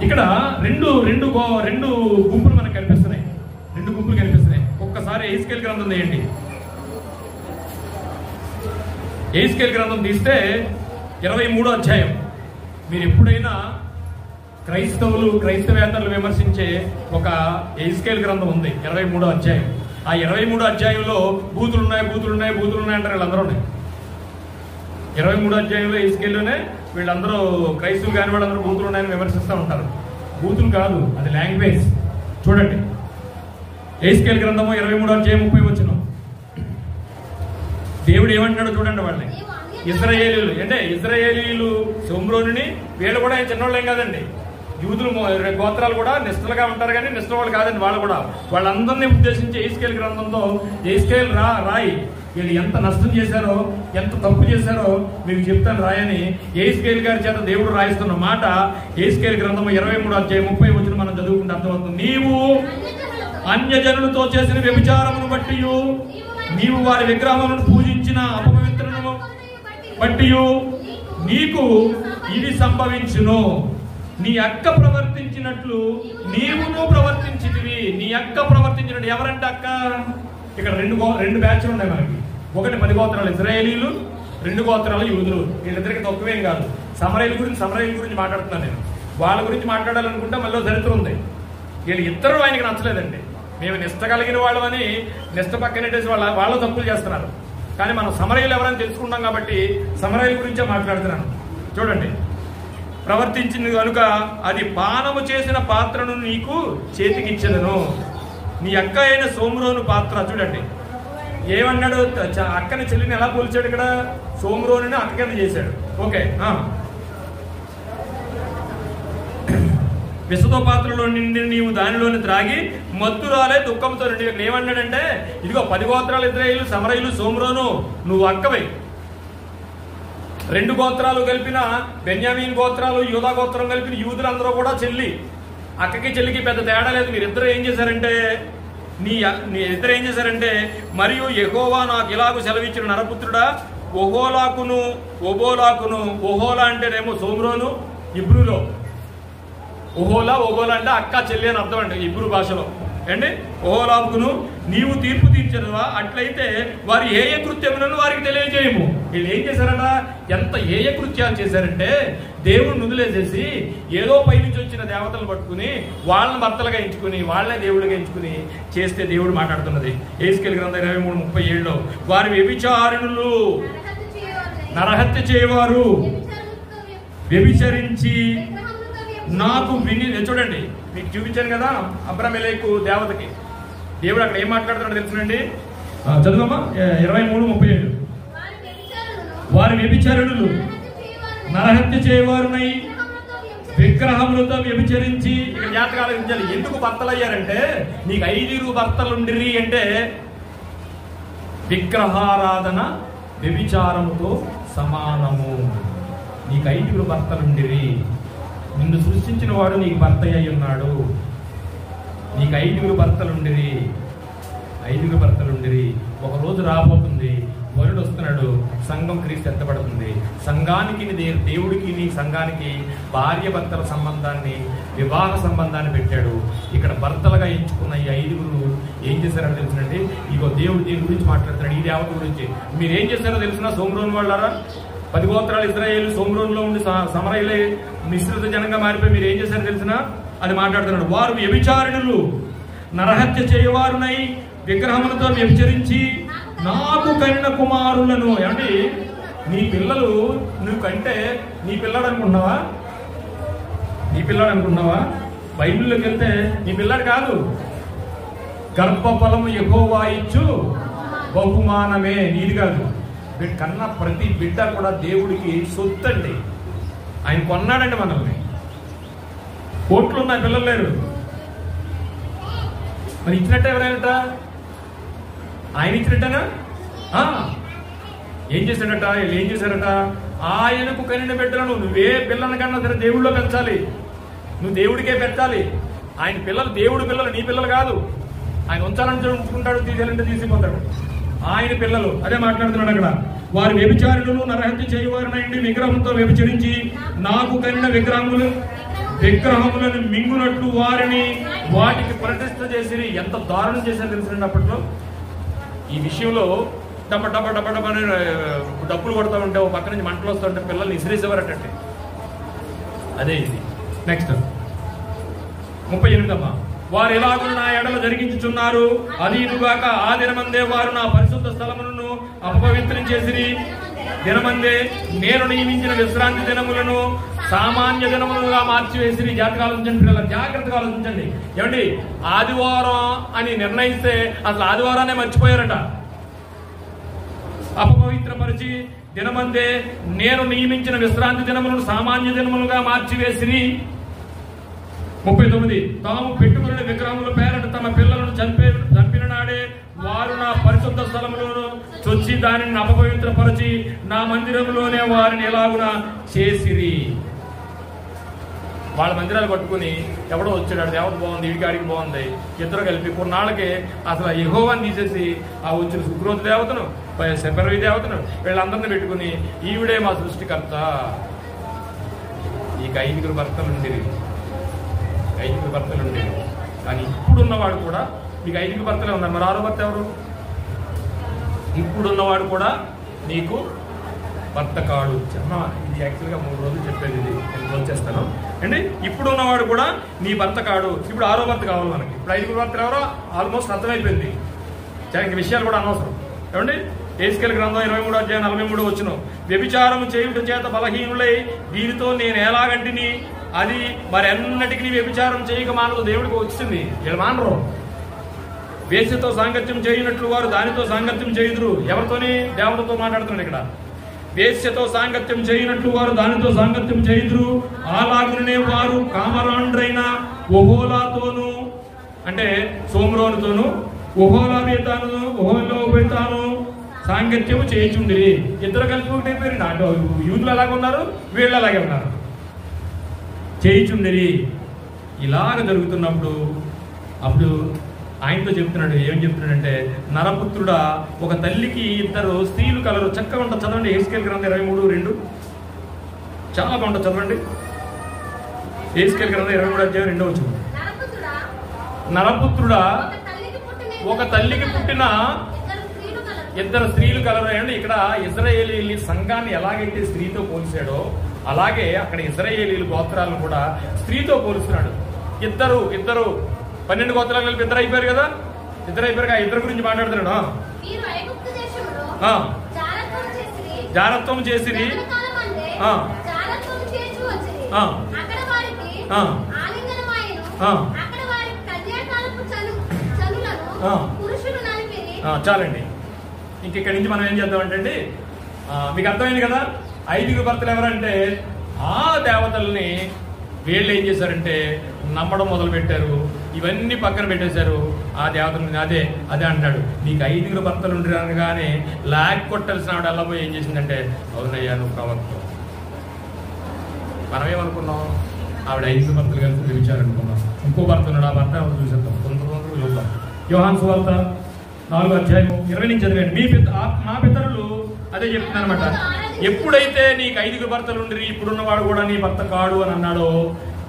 ఇక్కడ రెండు గుంపులు మనకు కనిపిస్తున్నాయి. ఒక్కసారి ఎహెజ్కేలు గ్రంథం తీయండి. ఎహెజ్కేలు గ్రంథం తీస్తే 23వ అధ్యాయం. మీరు ఎప్పుడైనా క్రైస్తవేతరులు విమర్శించే ఒక ఎహెజ్కేలు గ్రంథం ఉంది, 23వ అధ్యాయం. ఆ 23వ అధ్యాయంలో బూతులు ఉన్నాయి అంటారు వీళ్ళందరూ. 23వ అధ్యాయంలో ఎహెజ్కేలునే వీళ్ళందరూ క్రైస్తవులు కాని వాళ్ళందరూ బూతులు ఉన్నాయని విమర్శిస్తూ ఉంటారు. బూతులు కాదు, అది లాంగ్వేజ్. చూడండి ఎహెజ్కేలు గ్రంథము 23వ అధ్యాయం 30 వచనం. దేవుడు ఏమంటున్నాడు చూడండి. వాళ్ళని ఇశ్రాయేలీలు షోమ్రోనుని, వీళ్ళు కూడా చిన్నోళ్ళేం కాదండి. యూదులు గోత్రాలు కూడా నిష్ఠలుగా ఉంటారు, కానీ నిష్ఠ వాళ్ళు కాదండి. వాళ్ళు కూడా వాళ్ళందరినీ ఉద్దేశించి ఎహెజ్కేలు గ్రంథంతో ఎహెజ్కేలు రాయి, వీళ్ళు ఎంత నష్టం చేశారో, ఎంత తప్పు చేశారో మీకు చెప్తాను రాయని ఎహెజ్కేలు గారి చేత దేవుడు రాయిస్తున్న మాట ఎహెజ్కేలు గ్రంథము 23వ అధ్యాయం 30 వచనం మనం చదువుకుంటే అర్థమవుతుంది. నీవు అన్యజనులతో చేసిన వ్యభిచారమును బట్టి, నీవు వారి విగ్రహములను పూజించిన అపవిత్రను బట్టి నీకు ఇది సంభవించును. నీ అక్క ప్రవర్తించినట్లు నీవును ప్రవర్తించితివి. నీ అక్క ప్రవర్తించినట్టు ఎవరంటే అక్క? ఇక్కడ రెండు బ్యాచ్లు ఉన్నాయి మనకి. ఒకటి 10 గోత్రాలు ఇశ్రాయేలీలు, 2 గోత్రాలు యూదులు. వీళ్ళిద్దరికి తక్కువేం కాదు. సమరయుల గురించి మాట్లాడుతున్నాను నేను. వాళ్ళ గురించి మాట్లాడాలనుకుంటే మళ్ళీ చరిత్ర ఉంది. వీళ్ళు ఇద్దరు ఆయనకి నచ్చలేదండి. మేము నిష్ట కలిగిన వాళ్ళమని నిష్ట పక్కనట్టేసి వాళ్ళ తప్పులు చేస్తున్నారు. కానీ మనం సమరయులు ఎవరని తెలుసుకుంటాం కాబట్టి సమరయుల గురించే మాట్లాడుతున్నాను. చూడండి, ప్రవర్తించింది కనుక అది పానము చేసిన పాత్రను నీకు చేతికిచ్చెదను. నీ అక్క అయిన సోమ్రోను పాత్ర. చూడండి ఏమన్నాడు, అక్కని చెల్లిని ఎలా పోల్చాడు ఇక్కడ? సోమ్రోని అక్క కింద చేశాడు. ఓకే, విసతో పాత్రలో నిండి నీవు దానిలోని త్రాగి మత్తురాలే దుఃఖంతో నిండి. ఇక్కడ ఏమన్నాడంటే, ఇదిగో 10 గోత్రాలు ఇశ్రాయేలు, సమరయులు, సోమ్రోను, నువ్వు అక్కవై. 2 గోత్రాలు కలిపిన బెన్యామీన్ గోత్రాలు, యూదా గోత్రం కలిపిన యూదులందరూ కూడా చెల్లి. అక్కకి చెల్లికి పెద్ద తేడా లేదు. మీరిద్దరు ఏం చేశారంటే మరియు యెహోవా నాకు ఇలాగు సెలవిచ్చిన నరపుత్రుడా, ఒబోలాకును, ఒబోలా అంటేనేమో సోమ్రోను ఇబ్రూలో, ఒబోలా అంటే అక్క చెల్లి అని అర్థం అండి ఇబ్రూ భాషలో. అండి ఓహోలాకును నీవు తీర్పు తీర్చనువా? అట్లయితే వారి ఏయ కృత్యములను వారికి తెలియజేయము. వీళ్ళు ఏం చేశారట? ఎంత ఏయ కృత్యాలు చేశారంటే, దేవుడిని వదిలేసేసి ఏదో పైనుంచి వచ్చిన దేవతలు పట్టుకుని వాళ్ళని భర్తలుగా ఎంచుకుని వాళ్ళనే దేవుడిగా ఎంచుకుని చేస్తే దేవుడు మాట్లాడుతున్నది. ఎహెజ్కేలు గ్రంథం 23:37లో వారి వ్యభిచారులు, నరహత్య చేయవారు, వ్యభిచరించి నాకు చూడండి మీకు చూపించాను కదా అబ్రమెలెకు దేవతకి దేవుడు అక్కడ ఏం మాట్లాడుతున్నాడు తెలుసునండి, చదువమ్మా 23:37. వారి వ్యభిచారులు నరహత్య చేయవారునై విగ్రహములతో వ్యభిచరించి. ఇక్కడ జాతకాలు ఆలోచించాలి. ఎందుకు భర్తలు అయ్యారంటే, నీకు 5 భర్తలుండిరి అంటే విగ్రహారాధన వ్యభిచారముతో సమానము. నీకు 5 భర్తలుండిరి. నిన్ను సృష్టించిన వాడు నీకు భర్త అయి ఉన్నాడు. నీకు 5 భర్తలుండిరి. 5 భర్తలుండిరి. ఒక రోజు రాబోతుంది, వరుడు వస్తున్నాడు, సంఘం క్రీస్తు ఎత్తబడుతుంది. సంఘానికి దేవుడికి నీ సంఘానికి భార్య భర్తల సంబంధాన్ని, వివాహ సంబంధాన్ని పెట్టాడు. ఇక్కడ భర్తలుగా ఎంచుకున్న ఈ 5 ఏం చేశారని తెలుసునండి. ఇగో దేవుడు దీని గురించి మాట్లాడుతున్నాడు, ఈ దేవత గురించి. మీరు ఏం చేశారో తెలిసిన సోమ్రోన్ వాళ్ళారా? 10 గోత్రాలు ఇశ్రాయేలు సోమ్రోన్లో ఉండి సమరయులే మిశ్రిత జనంగా మారిపోయి మీరు ఏం చేశారో తెలిసిన అది మాట్లాడుతున్నాడు. వారు వ్యభిచారిణులు, నరహత్య చేయవారునై విగ్రహములతో వ్యభిచరించి నాకు కనిన కుమారులను. ఏమండి, నీ పిల్లలు నువ్వు కంటే నీ పిల్లాడు అనుకుంటున్నావా? నీ పిల్లాడు అనుకుంటున్నావా? బైబిల్లోకి వెళ్తే నీ పిల్లాడు కాదు, గర్భఫలము యెహోవా ఇచ్చు బహుమానమే, నీది కాదు. కన్నా ప్రతి బిడ్డ కూడా దేవుడికి సొత్తు అండి. ఆయన కొన్నాడండి మనల్ని. కోట్లు ఉన్న పిల్లలు లేరు, మరి ఇచ్చినట్టే ఎవరైనా ఆయన ఇచ్చినట్టేనా? ఏం చేశాడట? ఏం చేశాడట? ఆయనకు కనిన బిడ్డలను నువ్వే పిల్లల కన్నా సరే దేవుడిలో పెంచాలి. నువ్వు దేవుడికే పెట్టాలి. ఆయన పిల్లలు దేవుడి పిల్లలు, నీ పిల్లలు కాదు. ఆయన ఉంచాలని ఉంచుకుంటాడు, తీసేయాలంటే తీసిపోతాడు. ఆయన పిల్లలు. అదే మాట్లాడుతున్నాడు అక్కడ. వారి వ్యభిచారులను నరహత్య చేయవారినండి విగ్రహంతో వ్యభిచరించి నాకు కనిన విగ్రహములను మింగునట్లు వారిని వాటికి ప్రతిష్ఠ చేసి. ఎంత దారుణం చేశారు తెలిసిన అప్పట్లో. ఈ విషయంలో డబ్బ డబ్బ డబ్బ డబ్బ డబ్బులు కొడతా ఉంటే ఒక పక్క నుంచి మంటలు వస్తుంటే పిల్లల్ని ఇసిరేసేవారటండి. అదే ఇది. నెక్స్ట్ 38. వారు ఎలాగూ నా ఎడలు జరిగించుచున్నారు, అదీనుగాక ఆ దినమందే వారు నా పరిశుద్ధ స్థలములను అపవిత్రం చేసిరి. దినమందే నేను నియమించిన విశ్రాంతి దినములను సామాన్య దినములుగా మార్చివేసిరి. జాగ్రత్తగా ఆలోచించండి పిల్లలు, జాగ్రత్తగా ఆలోచించండి. ఏమండి, ఆదివారం అని నిర్ణయిస్తే అసలు ఆదివారాన్ని మర్చిపోయారట. అపవిత్రపరిచి దినమందే నేను నియమించిన విశ్రాంతి దినములను సామాన్య దినములుగా మార్చివేసిరి. 39. తాము పెట్టుకున్న విగ్రహముల పేరట తమ పిల్లలను చంపిన నాడే వారు నా పరిశుద్ధ స్థలములను చొచ్చి దానిని అపవిత్రపరిచి నా మందిరంలోనే వారిని ఎలాగునా చేసిరి. వాళ్ళ మందిరాలు పట్టుకుని ఎవడో వచ్చాడు, దేవత బాగుంది, వీడికి బాగుంది, ఇద్దరు కలిపి కొన్నాళ్ళకి అసలు యెహోవాని తీసేసి ఆ వచ్చిన శుక్రోతి దేవతను, శబరవి దేవతను వీళ్ళందరినీ పెట్టుకుని ఈవిడే మా సృష్టికర్త. ఈ 5 భర్తలు ఉండేవి. 5 భర్తలు ఉండేవి. కానీ ఇప్పుడున్నవాడు కూడా మీకు 5 భర్తలే ఉన్నారు. మరి 6వ భర్త ఎవరు? ఇప్పుడున్నవాడు కూడా నీకు భర్త కాడు. ఇది యాక్చువల్గా 3 రోజులు చెప్పేది, ఇది నేను వచ్చేస్తాను అండి. ఇప్పుడు ఉన్నవాడు కూడా నీ భర్త కాడు. ఇప్పుడు 6వ భర్త కావాలి మనకి. ఇప్పుడు 5 భర్తలు ఎవరో ఆల్మోస్ట్ అర్థమైపోయింది. ఇంక విషయాలు కూడా అనవసరం. ఏమండి, ఎహెజ్కేలు గ్రంథం 23:43 వ్యభిచారం చేయుట చేత బలహీనులై దీనితో నేను ఎలాగంటిని అది మరి ఎన్నటికి వ్యభిచారం చేయక మానదు. దేవుడికి వచ్చింది, వీళ్ళు మానరు. వేశ్యతో సాంగత్యం చేయనట్లు వారు దానితో సాంగత్యం చేయుదురు. ఎవరితోని? దేవతతో మాట్లాడుతున్నాడు ఇక్కడ. వేశ్యతో సాంగత్యం చేయనట్లు వారు దానితో సాంగత్యం చేయుదురు. అలాగునే వారు కామరాండ్రైన ఒహోలాతోను, అంటే సోమ్రోనుతోను, ఒహోలోబేతాను సాంగత్యము చేయించుండి. ఇద్దరు కలిసి ఒకటైపోయారు. అంటే యూదులు అలాగే ఉన్నారు, వీళ్ళు అలాగే ఉన్నారు. చేయించుండిరి. ఇలాగ జరుగుతున్నప్పుడు అప్పుడు ఆయనతో చెప్తున్నాడు. ఏం చెప్తున్నాడంటే, నరపుత్రుడా, ఒక తల్లికి 2 స్త్రీలు కలరు. చక్కగా ఉంటుంది, చదవండి. ఎహెజ్కేలు గ్రంథం 23:2 చాలా బాగుంటుంది, చదవండి. ఎహెజ్కేలు గ్రంథం 23:2 నరపుత్రుడా, ఒక తల్లికి పుట్టిన 2 స్త్రీలు కలరు. అంటే ఇక్కడ ఇశ్రాయేలీయుల సంఘాన్ని ఎలాగైతే స్త్రీతో పోల్చాడో అలాగే అక్కడ ఇశ్రాయేలీయుల గోత్రాలను కూడా స్త్రీతో పోలుస్తున్నాడు. ఇద్దరు 12 గోత్రాలు కలిపి 2 అయిపోయారు కదా. 2 అయిపోయారు. 2 గురించి మాట్లాడుతున్నాడు. జారత్వం చేసిరి. చాలండి. ఇక్కడి నుంచి మనం ఏం చేద్దామంటే మీకు అర్థమైంది కదా. 5 భర్తలు ఎవరంటే ఆ దేవతల్ని వీళ్ళు ఏం చేశారంటే నమ్మడం మొదలు పెట్టారు. ఇవన్నీ పక్కన పెట్టేశారు. ఆ దేవతల్ని అదే అంటాడు, నీకు 5 భర్తలు ఉండగానే లాగ్ కొట్టాల్సిన ఆవిడ ఎలా పోయి ఏం చేసిందంటే, అవునయ్యా నువ్వు ప్రవక్త. మనమేమనుకున్నాం, ఆవిడ 5 భర్తలు కలిసి పిలిచారనుకున్నాం. ఇంకో భర్త ఉన్నాడు, ఆ భర్త చూసేద్దాం. తొందరగా చూద్దాం. యోహాను సువార్త 4:20 నుంచి చదివండి. మా పితరులు అదే చెప్తున్నా అనమాట. ఎప్పుడైతే నీకు 5 భర్తలు ఉండి ఇప్పుడున్నవాడు కూడా నీ భర్త కాడు అని అన్నాడో,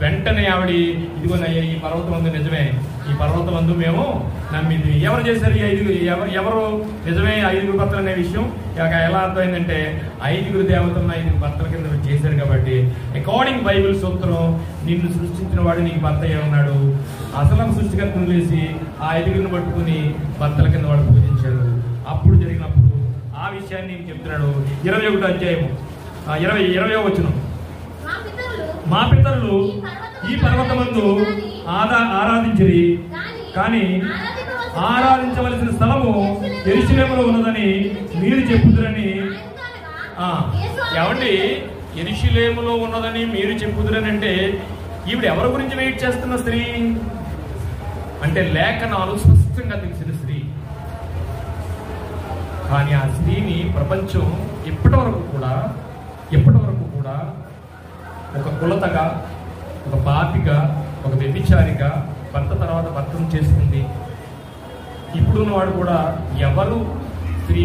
వెంటనే ఆవిడ ఇదిగోనయ్యా ఈ పర్వతమందు నిజమే, ఈ పర్వతమందు మేము నమ్మింది. ఎవరు చేశారు ఈ 5? ఎవరు నిజమే 5 భర్తలు అనే విషయం ఎలా అర్థమైందంటే, 5 దేవతలను 5 భర్తల కింద చేశారు కాబట్టి అకార్డింగ్ బైబిల్ సూత్రం నిన్ను సృష్టించిన వాడు నీకు భర్త అయ్యే ఉన్నాడు. అసలు సృష్టికర్తను చేసి ఆ 5 పట్టుకుని భర్తల కింద వాడు పూజించాడు. అప్పుడు జరిగినప్పుడు ఆ విషయాన్ని నేను చెప్తున్నాడు. 21వ అధ్యాయము 20వ వచనం. మా పితరులు ఈ పర్వతమందు ఆరాధించిరి, కానీ ఆరాధించవలసిన స్థలము యెరూషలేములో ఉన్నదని మీరు చెప్పుదురని. ఏమండి, యెరూషలేములో ఉన్నదని మీరు చెప్పుదురని అంటే ఈవిడ ఎవరి గురించి వెయిట్ చేస్తున్న స్త్రీ అంటే లేఖనాలు స్పష్టంగా తెలిసిన స్త్రీ. కానీ ఆ స్త్రీని ప్రపంచం ఇప్పటి వరకు కూడా ఒక కులతగా, ఒక పాపిగా, ఒక వ్యభిచారిగా, భర్త తర్వాత భర్తను చేస్తుంది. ఇప్పుడున్నవాడు కూడా ఎవరు స్త్రీ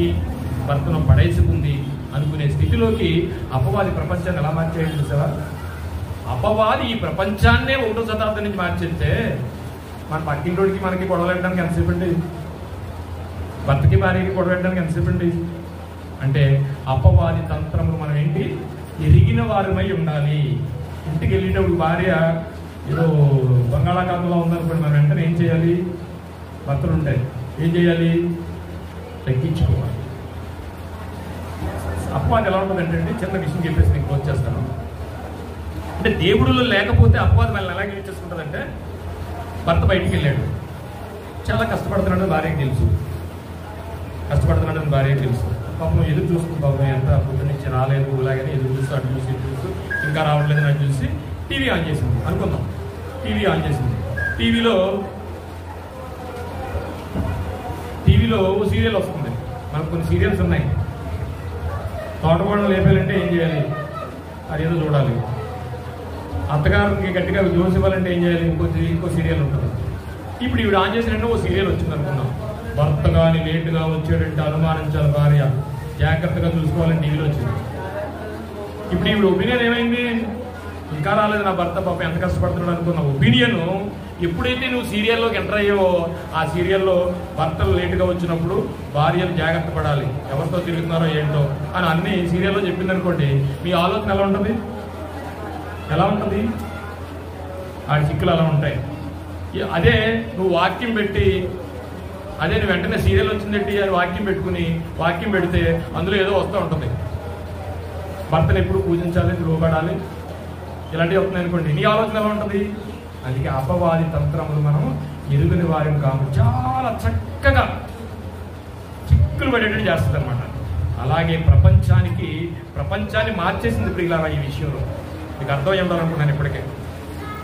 భర్తను పడేసుకుంది అనుకునే స్థితిలోకి అపవాది ప్రపంచాన్ని ఎలా మార్చేయండి చూసావా. అపవాది ఈ ప్రపంచాన్నే 1వ శతాబ్దం నుంచి మార్చేస్తే మన పక్కింటోడికి మనకి గొడవలు పెట్టడానికి ఎంతసేపు అండి? భర్తకి భార్యకి గొడవ పెట్టడానికి ఎంతసేపు అండి? అంటే అపవాది తంత్రములు మనం ఏంటి ఎరిగిన వారమై ఉండాలి. ఇంటికి వెళ్ళేటప్పుడు భార్య ఏదో బంగాళాఖాతంలో ఉందనుకోండి, మనం వెంటనే ఏం చేయాలి? భర్తలు ఉంటాయి, ఏం చేయాలి? తగ్గించుకోవాలి. అపవాది ఎలా ఉంటుందంటే, చిన్న విషయం చెప్పేసి నేను క్లోజ్ చేస్తాను. అంటే దేవుడులో లేకపోతే అపవాది వాళ్ళని ఎలా క్లియర్ చేసుకుంటుందంటే, భర్త బయటికి వెళ్ళాడు, చాలా కష్టపడుతున్నాడు, భార్యకి తెలుసు, కష్టపడుతున్నాడని భార్యకి తెలుసు. పాపం ఎదురు చూస్తుంది, పాపం ఎంత పొద్దు నుంచి రాలేదు ఇలాగని ఎదురు చూస్తూ అటు చూసి ఇటు చూస్తూ ఇంకా రావట్లేదు అని చూసి టీవీ ఆన్ చేసింది అనుకుందాం. టీవీ ఆన్ చేసింది. టీవీలో సీరియల్ వస్తుంది. మనకు కొన్ని సీరియల్స్ ఉన్నాయి. తోటకోడలు లేపాలంటే ఏం చేయాలి? అదేదో చూడాలి. అత్తగారికి గట్టిగా జోసి ఇవ్వాలంటే ఏం చేయాలి? ఇంకో సీరియల్ ఉంటుంది. ఇప్పుడు ఈవిడ ఆన్ చేసినట్టు ఓ సీరియల్ వచ్చింది అనుకుందాం. భర్త కానీ లేటుగా వచ్చాడంటే అనుమానించాలి, భార్య జాగ్రత్తగా చూసుకోవాలని టీవీలో వచ్చింది. ఇప్పుడు ఈవిడ ఒపీనియన్ ఏమైంది? ఇంకా రాలేదు నా భర్త, పాప ఎంత కష్టపడుతున్నాడు అనుకున్న ఒపీనియన్ ఎప్పుడైతే నువ్వు సీరియల్లోకి ఎంటర్ అయ్యావో, ఆ సీరియల్లో భర్తలు లేటుగా వచ్చినప్పుడు భార్యలు జాగ్రత్త పడాలి, ఎవరితో తిరుగుతున్నారో ఏంటో అని అన్ని సీరియల్లో చెప్పింది అనుకోండి, మీ ఆలోచన ఎలా ఉంటుంది? ఆ చిక్కులు అలా ఉంటాయి. అదే నువ్వు వాక్యం పెట్టి, అదే నువ్వు వెంటనే సీరియల్ వచ్చిందంటే అని వాక్యం పెడితే అందులో ఏదో వస్తూ ఉంటుంది. భర్తను ఎప్పుడు పూజించాలి, లోబడాలి, ఇలాంటివి వస్తున్నాయి అనుకోండి, నీ ఆలోచన ఎలా ఉంటుంది? అందుకే అపవాది తంత్రములు మనం ఎరుగని వారిని కాము చాలా చక్కగా చిక్కులు పడేటట్టు చేస్తుంది అనమాట. అలాగే ప్రపంచాన్ని మార్చేసింది ఇప్పుడు ఇలా ఈ విషయంలో. మీకు అర్థం ఉండాలనుకున్నాను ఇప్పటికే.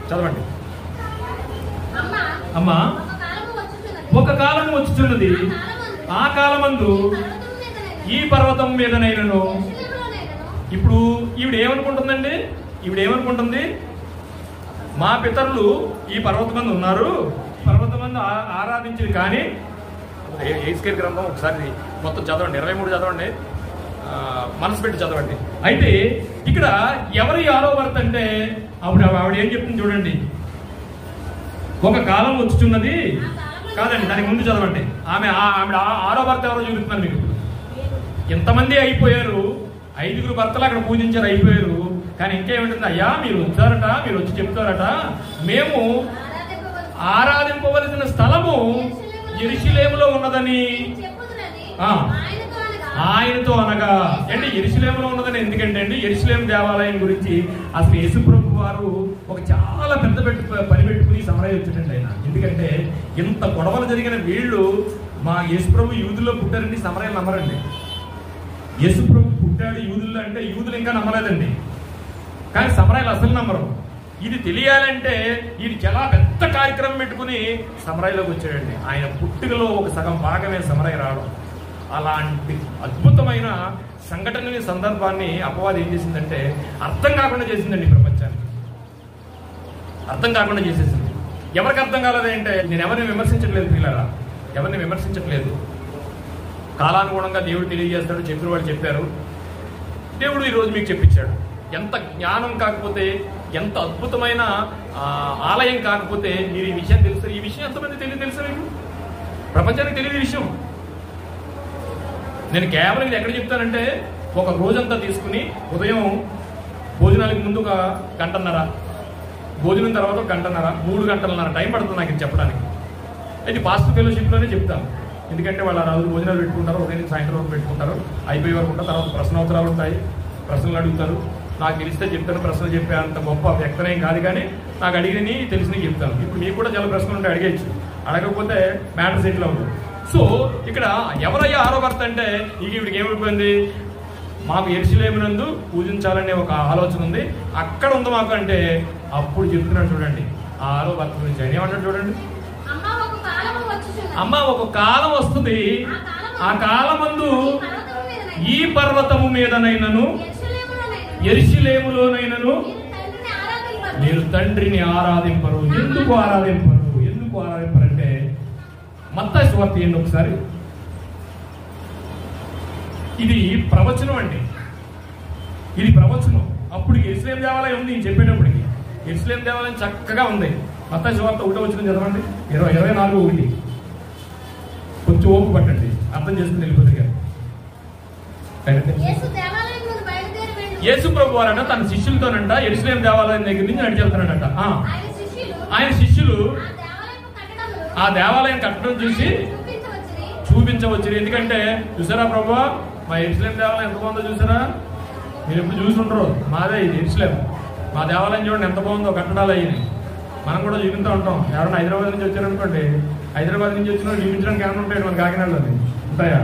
చదవండి. అమ్మా, ఒక కాలం వచ్చుచున్నది, ఆ కాలమందు ఈ పర్వతం మీదనైనను. ఇప్పుడు ఈవిడ ఏమనుకుంటుంది? మా పితరులు ఈ పర్వతమందు ఉన్నారు, పర్వతమందు ఆరాధించింది. కానీ ఏస్కేల్ గ్రంథం ఒకసారి మొత్తం చదవండి, 23 చదవండి, మనసు పెట్టి చదవండి. అయితే ఇక్కడ ఎవరి ఆరోభర్త అంటే ఆవిడ ఏం చెప్తుంది చూడండి. ఒక కాలం వచ్చుచున్నది కాదండి, దానికి ముందు చదవండి. ఆవిడ ఆరో భర్త ఎవరో చూపిస్తున్నారు మీకు. ఎంతమంది అయిపోయారు, 5 భర్తలు అక్కడ పూజించారు, అయిపోయారు. కానీ ఇంకేమింటుంది? అయ్యా మీరు వచ్చారట, మీరు వచ్చి చెప్తారట, మేము ఆరాధింపవలసిన స్థలము యెరూషలేములో ఉన్నదని ఆయనతో అనగా అంటే యెరూషలేములో ఉన్నదని ఎందుకంటే అండి, యెరూషలేము దేవాలయం గురించి అసలు యేసుప్రభు వారు ఒక చాలా పెద్ద పని పెట్టుకుని సమరయ్య వచ్చాడండి ఆయన. ఎందుకంటే ఇంత గొడవలు జరిగిన వీళ్ళు మా యేసుప్రభు యూదుల్లో పుట్టారండి, సమరయ్యలు నమ్మరండి. యేసుప్రభు పుట్టాడు యూదుల్లో అంటే యూదులు ఇంకా నమ్మలేదండి, కానీ సమరయ్యలు అసలు నమ్మరు. ఇది తెలియాలంటే ఇది చాలా పెద్ద కార్యక్రమం పెట్టుకుని సమరయ్యలోకి వచ్చాడండి. ఆయన పుట్టుకలో ఒక సగం భాగమే సమరయ్య రావడం. అలాంటి అద్భుతమైన సంఘటనని సందర్భాన్ని అపవాది ఏం చేసిందంటే అర్థం కాకుండా చేసిందండి. ప్రపంచానికి అర్థం కాకుండా చేసేసింది. ఎవరికి అర్థం కాలేదంటే, నేను ఎవరిని విమర్శించట్లేదు పిల్లరా, ఎవరిని విమర్శించట్లేదు. కాలానుగుణంగా దేవుడు తెలియజేస్తాడు, చెప్పిన వాళ్ళు చెప్పారు, దేవుడు ఈరోజు మీకు చెప్పించాడు. ఎంత జ్ఞానం కాకపోతే, ఎంత అద్భుతమైన ఆలయం కాకపోతే మీరు ఈ విషయం తెలుస్తారు. ఈ విషయం ఎంతమంది తెలుసా మీకు? ప్రపంచానికి తెలియదు ఈ విషయం. నేను కేవలం ఇది ఎక్కడ చెప్తానంటే, ఒక రోజంతా తీసుకుని ఉదయం భోజనాలకు ముందు ఒక గంటన్నర, భోజనం తర్వాత ఒక గంటన్నర, 3 గంటలన్నర టైం పడుతుంది నాకు ఇది చెప్పడానికి. అయితే పాస్టర్ ఫెలోషిప్లోనే చెప్తాను. ఎందుకంటే వాళ్ళు ఆ రోజు భోజనాలు పెట్టుకుంటారు, ఉదయం సాయంత్రం వరకు పెట్టుకుంటారు, అయిపోయే వరకు ఉంటారు. తర్వాత ప్రశ్నోత్తరాలు ఉంటాయి, ప్రశ్నలు అడుగుతారు. నాకు తెలిస్తే చెప్తాను, ప్రశ్నలు చెప్పే అంత గొప్ప వ్యక్తనేం కాదు, కానీ నాకు అడిగినవి తెలిసినవి చెప్తాను. ఇప్పుడు మీకు కూడా చాలా ప్రశ్నలు ఉంటే అడిగేయచ్చు, అడగకపోతే మ్యాటర్ సెటిల్ అవుతుంది. సో ఇక్కడ ఎవరయ్యా ఆరో భర్త అంటే, ఈవిడికి ఏమైపోయింది, మాకు యెరూషలేమునందు పూజించాలనే ఒక ఆలోచన ఉంది, అక్కడ ఉంది మాకు అంటే, అప్పుడు చెప్తున్నాడు చూడండి ఆ ఆరో భర్త గురించి. ఆయన ఏమంటాడు చూడండి, అమ్మ ఒక కాలం వస్తుంది, ఆ కాలమందు ఈ పర్వతము మీదనైనను యెరూషలేములోనైనను మీరు తండ్రిని ఆరాధింపరు. ఎందుకు ఆరాధింపరంటే మత్తయి సువార్త ఏంటి ఒకసారి. ఇది ప్రవచనం అండి, ఇది ప్రవచనం. అప్పుడు యెరూషలేము దేవాలయం ఉంది నేను చెప్పేటప్పటికి. యెరూషలేము దేవాలయం చక్కగా ఉంది. మత్తయి సువార్త 1 చదవండి, 24:1. కొంచెం ఓపు పట్టండి, అర్థం చేసుకుని వెళ్ళిపోతుంది కదా. యేసు ప్రభు వారంట తన శిష్యులతోనంట యెరూషలేము దేవాలయం దగ్గర నుంచి నడిచి వెళ్తున్నాడంట. ఆయన శిష్యులు ఆ దేవాలయం కట్టడం చూసి చూపించవచ్చు. ఎందుకంటే చూసారా ప్రభు, మా యెరూషలేము దేవాలయం ఎంత బాగుందో చూసారా, మీరు ఎప్పుడు చూసి ఉండరు. మాదే ఇది యెరూషలేము, మా దేవాలయం చూడండి ఎంత బాగుందో, కట్టడాలు అయ్యి మనం కూడా చూపిస్తూ ఉంటాం. ఎవరైనా హైదరాబాద్ నుంచి వచ్చారనుకోండి, హైదరాబాద్ నుంచి వచ్చిన చూపించడానికి ఏమైనా ఉంటాయి మన కాకినాడలోని ఉంటాయా?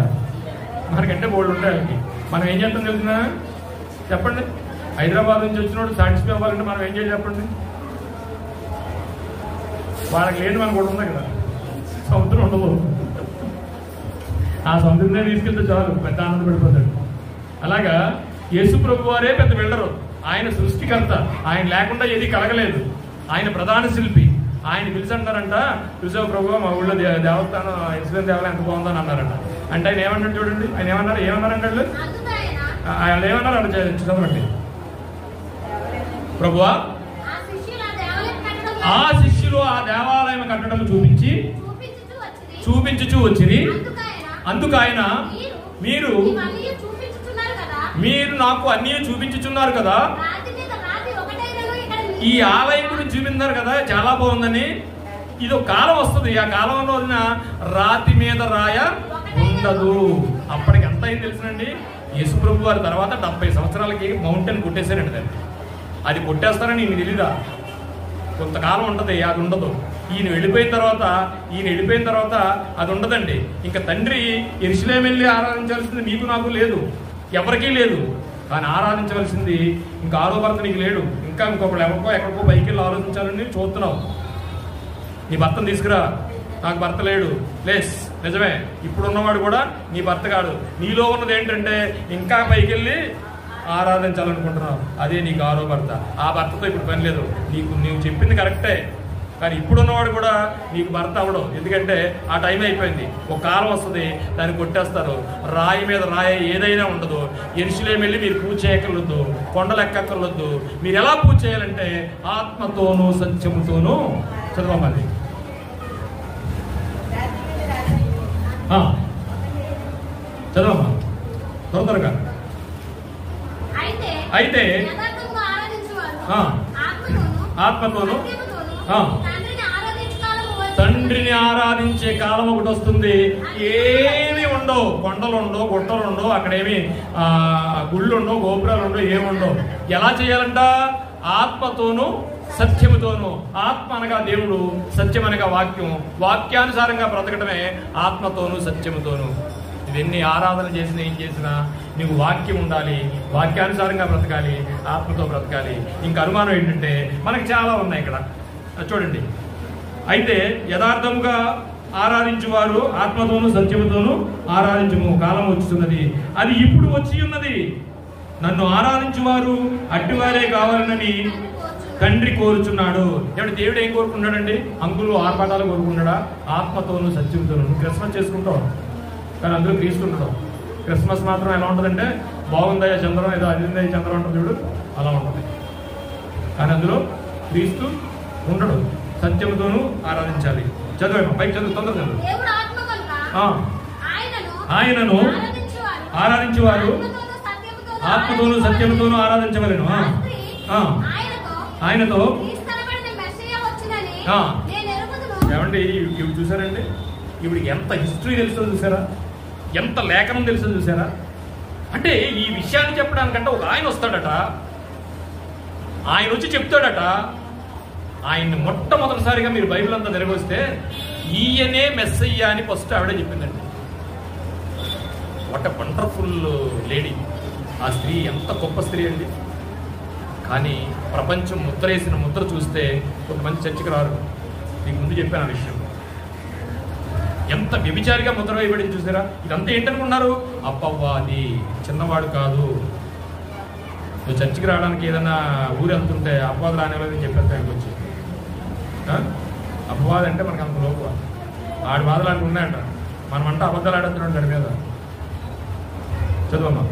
మనకంటే బోర్డు ఉంటాయి వాళ్ళకి. మనం ఏం చేస్తాం తెలుసునా చెప్పండి, హైదరాబాద్ నుంచి వచ్చినోడు సాటిస్ఫై అవ్వాలంటే మనం ఏం చేయాలి చెప్పండి? వాళ్ళకి లేదు, మనకు కూడా ఉంది కదా, సముద్రం ఉండదు. ఆ సముద్రంలో తీసుకెళ్తే చాలు, పెద్ద ఆనందపడిపోతాడు. అలాగా యేసు ప్రభు వారే పెద్ద బిల్డరు, ఆయన సృష్టికర్త, ఆయన లేకుండా ఏది కలగలేదు, ఆయన ప్రధాన శిల్పి. ఆయన పిలిచంటారంట, చూసావు ప్రభు మా ఊళ్ళో దేవస్థానం యెరూషలేము దేవాలయం ఎంత బాగుందో అని అన్నారంట. అంటే ఆయన ఏమన్నాడు చూడండి, ఆయన ఏమన్నారంటే ఆయన ఏమన్నారు అంటే చదవండి. ప్రభువా ఆ శిష్యులు ఆ దేవాలయం కట్టడం చూపించుచూ వచ్చింది. అందుకు ఆయన మీరు నాకు అన్నీ చూపించుచున్నారు కదా, ఈ ఆలయం గురించి చూపించారు కదా చాలా బాగుందని. ఇది ఒక కాలం వస్తుంది, ఆ కాలంలో రాతి మీద రాయ ఉండదు. అప్పటికి ఎంత అయింది తెలుసునండి, యేసు ప్రభు వారి తర్వాత 70 సంవత్సరాలకి మౌంటైన్ కొట్టేశారండి దాన్ని. అది కొట్టేస్తారని ఈయన తెలీదా? కొంతకాలం ఉంటుంది, అది ఉండదు. ఈయన వెళ్ళిపోయిన తర్వాత అది ఉండదండి. ఇంకా తండ్రి యెరూషలేము వెళ్ళి ఆరాధించాల్సింది మీకు నాకు లేదు, ఎవరికీ లేదు. కానీ ఆరాధించవలసింది ఇంకా ఆరో భర్త నీకు లేడు. ఇంకా ఇంకొకళ్ళు ఎవరికో ఎక్కడికో పైకి వెళ్ళి ఆలోచించాలని చూస్తున్నావు. నీ భర్తను తీసుకురా, నాకు భర్త లేడు, లేస్ నిజమే, ఇప్పుడున్నవాడు కూడా నీ భర్త కాడు. నీలో ఉన్నది ఏంటంటే ఇంకా పైకి వెళ్ళి ఆరాధించాలనుకుంటున్నావు, అదే నీకు ఆరో భర్త. ఆ భర్తతో ఇప్పుడు పని లేదు, నీవు చెప్పింది కరెక్టే, కానీ ఇప్పుడున్నవాడు కూడా నీకు భర్త అవడం. ఎందుకంటే ఆ టైం అయిపోయింది, ఒక కాలం వస్తుంది, దాన్ని కొట్టేస్తారు. రాయి మీద రాయి ఏదైనా ఉండదు. యెరూషలేము వెళ్ళి మీరు పూజ చేయక్కర్లొద్దు, కొండలు ఎక్కక్కర్లొద్దు. మీరు ఎలా పూజ చేయాలంటే ఆత్మతోనూ సత్యముతోనూ. చదవమది చదవమ్మా త్వరగా. అయితే ఆత్మతోనూ తండ్రిని ఆరాధించే కాలం ఒకటి వస్తుంది. ఏమి ఉండవు, కొండలు ఉండవు, గుట్టలు ఉండవు, అక్కడేమి గుళ్ళు ఉండవు, గోపురాలు ఉండవు, ఏముండవు. ఎలా చేయాలంట? ఆత్మతోనూ సత్యముతోనూ. ఆత్మ అనగా దేవుడు, సత్యం అనగా వాక్యం. వాక్యానుసారంగా బ్రతకడమే ఆత్మతోనూ సత్యముతోనూ. ఇవన్నీ ఆరాధన చేసినా ఏం చేసినా నీకు వాక్యం ఉండాలి, వాక్యానుసారంగా బ్రతకాలి, ఆత్మతో బ్రతకాలి. ఇంకా అనుమానం ఏంటంటే మనకు చాలా ఉన్నాయి ఇక్కడ చూడండి. అయితే యథార్థముగా ఆరాధించువారు ఆత్మతోనూ సత్యముతోనూ ఆరాధించుము, కాలం వచ్చుతున్నది, అది ఇప్పుడు వచ్చి ఉన్నది. నన్ను ఆరాధించువారు అట్టివారే కావాలని తండ్రి కోరుచున్నాడు. ఏమంటే దేవుడు ఏం కోరుకున్నాడండి? అంకులు ఆర్భాటాలు కోరుకున్నాడా? ఆత్మతోనూ సత్యంతోనూ. నువ్వు క్రిస్మస్ చేసుకుంటావు కానీ అందులో క్రీస్తుండడం. క్రిస్మస్ మాత్రం ఎలా ఉంటుందంటే బాగుందయ్యా చంద్రం, ఏదో అదిందయ్య చంద్రం ఉంటుంది చూడు, అలా ఉంటుంది. కానీ అందులో క్రీస్తు ఉండడు. సత్యముతోనూ ఆరాధించాలి. చదివేమో పైకి చదువు, తొందరగా చదువు. ఆయనను ఆరాధించేవారు ఆత్మతోనూ సత్యముతోనూ ఆరాధించవలెను. ఆయనతో ఏమండి ఇవి చూసారండి? ఇవిడికి ఎంత హిస్టరీ తెలుసో చూసారా, ఎంత లేఖనం తెలుసో చూసారా? అంటే ఈ విషయాన్ని చెప్పడానికంటే ఒక ఆయన వస్తాడట, ఆయన వచ్చి చెప్తాడట. ఆయన్ని మొట్టమొదటిసారిగా మీరు బైబిల్ అంతా తిరగొస్తే ఈయనే మెస్సయ్య అని ఫస్ట్ ఆవిడే చెప్పిందండి. What a wonderful lady. ఆ స్త్రీ ఎంత గొప్ప స్త్రీ అండి. కానీ ప్రపంచం ముద్రేసిన ముద్ర చూస్తే కొంతమంది చర్చకి రారు. నీకు ముందు చెప్పాను ఆ విషయం. ఎంత వ్యభిచారిగా ముద్ర వేయబడింది చూసారా? ఇదంతా ఏంటనుకున్నారు? అప్పవ్వాది, చిన్నవాడు కాదు. నువ్వు చర్చికి రావడానికి ఏదైనా ఊరు వెళ్తుంటే అపవాదు రానివ్వలేదని చెప్పేది ఆయనకు వచ్చి. అపవాది అంటే మనకు అంత లోపు ఆడి బాధలు అటు ఉన్నాయంట. మనం అంటే అబద్ధాలు ఆడుతున్నాడు దాని మీద. చదువమ్మా.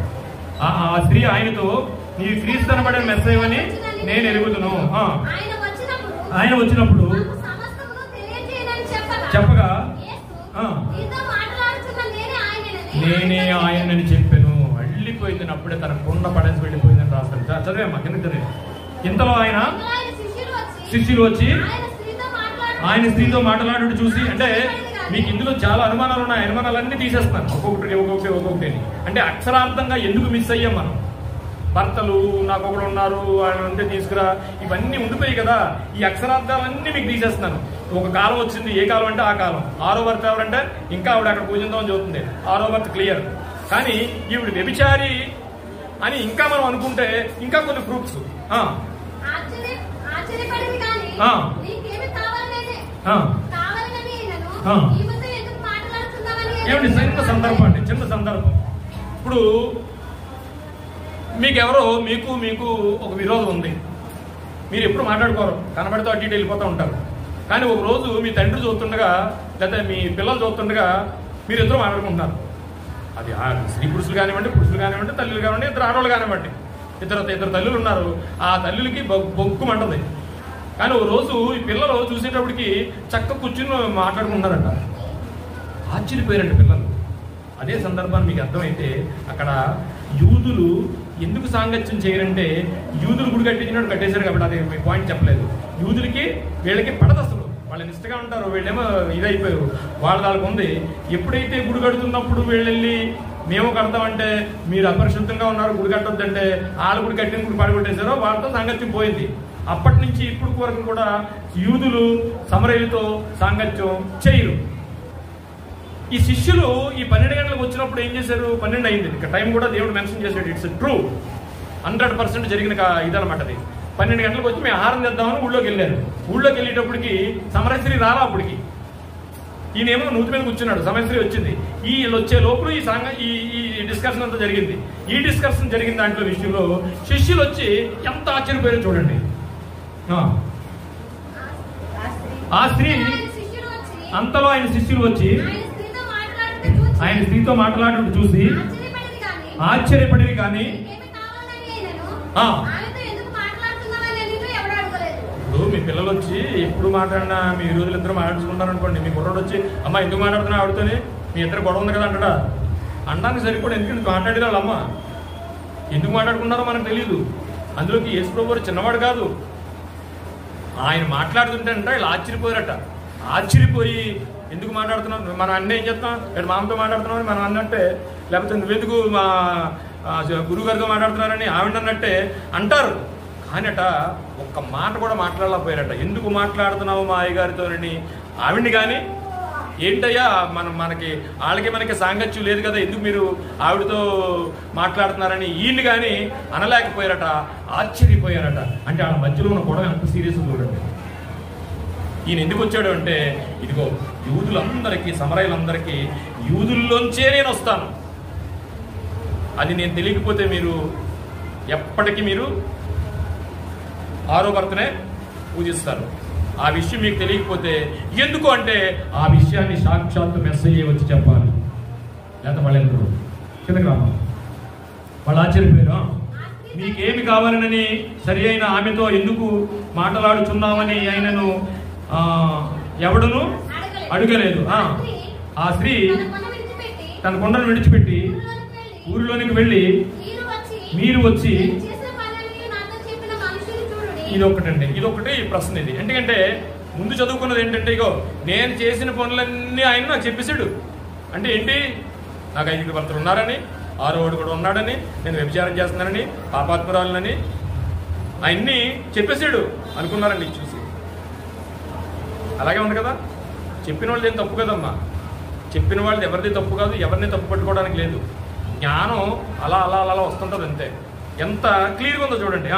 ఆ స్త్రీ ఆయనతో నీ క్రీస్తు అనబడే మెస్సయ్య అని నేను ఎరుగుదును. ఆయన వచ్చినప్పుడు చెప్పగా నేనే ఆయనని చెప్పాను. వెళ్ళిపోయిందని అప్పుడే తన కొండ పడేసి వెళ్ళిపోయిందని రాస్తాడు. చదివేమ్మా కింద చదివే. ఇంతలో ఆయన శిష్యులు వచ్చి ఆయన స్త్రీతో మాట్లాడుతూ చూసి, అంటే మీకు ఇందులో చాలా అనుమానాలు ఉన్నాయి, అనుమానాలన్నీ తీసేస్తున్నాను ఒక్కొక్కటి. అంటే అక్షరార్థంగా ఎందుకు మిస్ అయ్యాం మనం? భర్తలు నాకు ఒకడు ఉన్నారు ఆయన ఉంటే తీసుకురా, ఇవన్నీ ఉండిపోయి కదా. ఈ అక్షరార్థాలన్నీ మీకు తీసేస్తున్నాను. ఒక కాలం వచ్చింది. ఏ కాలం అంటే ఆ కాలం. 6వ భర్త ఎవరంటే ఇంకా ఆవిడ అక్కడ పూజిందామని చెబుతుంది. 6వ భర్త క్లియర్. కానీ ఈవిడ వ్యభిచారి అని ఇంకా మనం అనుకుంటే ఇంకా కొన్ని ప్రూఫ్స్. ఏమిటి చిన్న సందర్భం అండి, చిన్న సందర్భం. ఇప్పుడు మీకెవరో మీకు ఒక విరోధం ఉంది. మీరు ఎప్పుడు మాట్లాడుకోరు, కనబడితో అటు ఇటు వెళ్ళిపోతూ ఉంటారు. కానీ ఒక రోజు మీ తండ్రి చూస్తుండగా లేదా మీ పిల్లలు చూస్తుండగా మీరు ఇద్దరు మాట్లాడుకుంటున్నారు. అది స్త్రీ పురుషులు కానివ్వండి, పురుషులు కానివ్వండి, తల్లులు కానివ్వండి, ఇద్దరు ఆడవాళ్ళు కానివ్వండి. ఇద్దరు తల్లులు ఉన్నారు. ఆ తల్లులకి బొగ్గుమంటది. కానీ ఒక రోజు ఈ పిల్లలు చూసేటప్పటికి చక్క కూర్చుని మాట్లాడుకుంటున్నారంట. ఆశ్చర్యపోయారంట పిల్లలు. అదే సందర్భాన్ని మీకు అర్థమైతే అక్కడ యూదులు ఎందుకు సాంగత్యం చేయరంటే యూదులు గుడి కట్టించినట్టు కట్టేశారు కాబట్టి. అది మీ పాయింట్ చెప్పలేదు. యూదులకి వీళ్ళకి పడదు అసలు. వాళ్ళు నిష్టగా ఉంటారు, వీళ్ళేమో ఇదైపోయారు. వాళ్ళకి ఉంది. ఎప్పుడైతే గుడి కడుతున్నప్పుడు వీళ్ళెళ్ళి మేము కడతామంటే మీరు అపరిశుద్ధంగా ఉన్నారు, గుడి కట్టొద్దంటే వాళ్ళ గుడి కట్టిన గుడి పడగొట్టేశారో వాళ్ళతో సాంగత్యం పోయింది. అప్పటి నుంచి ఇప్పుడు వరకు కూడా యూదులు సమరయులతో సాంగత్యం చేయరు. ఈ శిష్యులు ఈ 12 గంటలకు వచ్చినప్పుడు ఏం చేశారు? 12 అయింది. ఇక్కడ టైం కూడా దేవుడు మెన్షన్ చేశాడు. ఇట్స్ ట్రూ, 100% జరిగిన ఇదనమాట. అది 12 గంటలకు వచ్చి మేము ఆహారం చేద్దామని ఊళ్ళోకి వెళ్ళారు. ఊళ్ళోకి వెళ్ళేటప్పటికి సమరశ్రీ రాలా. అప్పటికి ఈయనేమో నూతి మీద కూర్చున్నాడు. సమరశ్రీ వచ్చింది. వీళ్ళు వచ్చే లోపల ఈ డిస్కషన్ అంతా జరిగింది. ఈ డిస్కషన్ జరిగిన దాంట్లో విషయంలో శిష్యులు వచ్చి ఎంత ఆశ్చర్యపోయారో చూడండి. ఆ స్త్రీ అంతలో ఆయన శిష్యులు వచ్చి ఆయన స్త్రీతో మాట్లాడుతూ చూసి ఆశ్చర్యపడేది. కానీ ఇప్పుడు మీ పిల్లలు వచ్చి ఎప్పుడు మాట్లాడినా మీ రోజులు ఇద్దరు మాట్లాడుకుంటారు అనుకోండి. మీ కుర్రోడు వచ్చి అమ్మ ఎందుకు మాట్లాడుతున్నా ఆవిడతోనే, మీ ఇద్దరు గొడవ ఉంది కదా అంటాడా? అనడానికి సరిపోడు. ఎందుకంటే మాట్లాడేది వాళ్ళ అమ్మ. ఎందుకు మాట్లాడుకున్నారో మనకు తెలియదు. అందులోకి యేసు ప్రభువు చిన్నవాడు కాదు. ఆయన మాట్లాడుతుంటే వీళ్ళు ఆశ్చర్యపోయారట. ఆశ్చర్యపోయి ఎందుకు మాట్లాడుతున్నావు, మనం అన్నీ ఏం చెప్తాం, ఇక్కడ మామతో మాట్లాడుతున్నాం అని మనం అన్నట్టే, లేకపోతే నువ్వెందుకు మా గురువుగారితో మాట్లాడుతున్నారని ఆవిడ అన్నట్టే అంటారు. కానట ఒక్క మాట కూడా మాట్లాడలేకపోయారట. ఎందుకు మాట్లాడుతున్నావు మా అయ్యగారితోనని ఆవిడ్ని కానీ, ఏంటయ్యా మనకి వాళ్ళకి మనకి సాంగత్యం లేదు కదా, ఎందుకు మీరు ఆవిడతో మాట్లాడుతున్నారని ఈయన్ని కానీ అనలేకపోయారట. ఆశ్చర్యపోయారట. అంటే వాళ్ళ మధ్యలో ఉన్న గొడవ ఎంత సీరియస్ చూడండి. ఈయన ఎందుకు వచ్చాడు అంటే, ఇదిగో యూదులందరికీ, సమరయులందరికీ యూదుల్లోంచే నేను వస్తాను, అది నేను తెలియకపోతే మీరు ఎప్పటికీ మీరు ఆరో భర్తనే పూజిస్తారు. ఆ విషయం మీకు తెలియకపోతే ఎందుకు అంటే, ఆ విషయాన్ని సాక్షాత్తు మెస్సయ్యే వచ్చి చెప్పాలి. లేకపోతే వాళ్ళెందరూ కిందకి రామా వాళ్ళు ఆశ్చర్యపోయారు. మీకేమి కావాలనని సరి అయిన ఆమెతో ఎందుకు మాట్లాడుచున్నామని ఆయనను ఎవడును అడగలేదు. ఆ స్త్రీ తన కొండను విడిచిపెట్టి ఊరిలోనికి వెళ్ళి మీరు వచ్చి, ఇదొకటండి, ఇదొకటి ప్రశ్న ఇది. ఎందుకంటే ముందు చదువుకున్నది ఏంటంటే, ఇగో నేను చేసిన పనులన్నీ ఆయన నాకు చెప్పేశాడు. అంటే ఏంటి, నాకు 5 భర్తలు ఉన్నారని, 6వాడు కూడా ఉన్నాడని, నేను వ్యభిచారం చేస్తున్నానని, పాపాత్మురాలని ఆయన్ని చెప్పేశాడు అనుకున్నారండి చూసి. అలాగే ఉంది కదా, చెప్పిన వాళ్ళది ఏం తప్పు కదమ్మా, చెప్పిన వాళ్ళది ఎవరిది తప్పు కాదు, ఎవరిని తప్పు పట్టుకోవడానికి లేదు. జ్ఞానం అలా అలా అలా వస్తుంటుంది అంతే. ఎంత క్లియర్గా ఉందో చూడండి.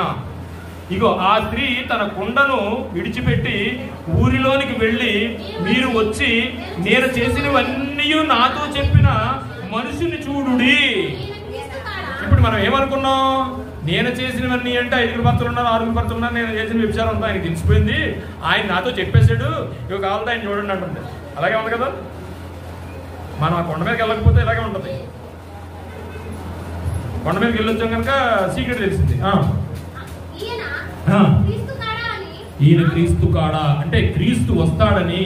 ఇగో ఆ స్త్రీ తన కుండను విడిచిపెట్టి ఊరిలోనికి వెళ్ళి మీరు వచ్చి నేను చేసినవన్నీ నాతో చెప్పిన మనుషుని చూడుడి. ఇప్పుడు మనం ఏమనుకున్నాం, నేను చేసినవన్నీ అంటే 5 భర్తలు ఉన్నారు, 6 భర్తలు ఉన్నారు, నేను చేసిన వ్యభిచారం అంతా ఆయనకి తెలిసిపోయింది, ఆయన నాతో చెప్పేశాడు, ఇక కావాలంటే ఆయన చూడండి అంటుంది. అలాగే ఉంది కదా. మనం ఆ కొండ మీదకి వెళ్ళకపోతే ఇలాగే ఉంటుంది. కొండ మీదకి వెళ్ళొచ్చాం కనుక సీక్రెట్ తెలిసింది. ఈయన క్రీస్తు కాడా అంటే క్రీస్తు వస్తాడని,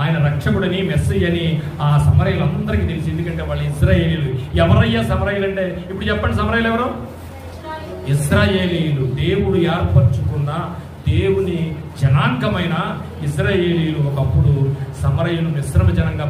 ఆయన రక్షకుడని, మెస్సయ్యని ఆ సమరయులందరికీ తెలిసి. ఎందుకంటే వాళ్ళు ఇశ్రాయేలీలు. ఎవరయ్యా సమరయులు అంటే, ఇప్పుడు చెప్పండి, సమరయులు ఎవరు? ఇశ్రాయేలీలు, దేవుడు ఏర్పరచుకున్న దేవుని జనాంగమైన ఇశ్రాయేలీలు ఒకప్పుడు సమరయులు మిశ్రమ జనంగా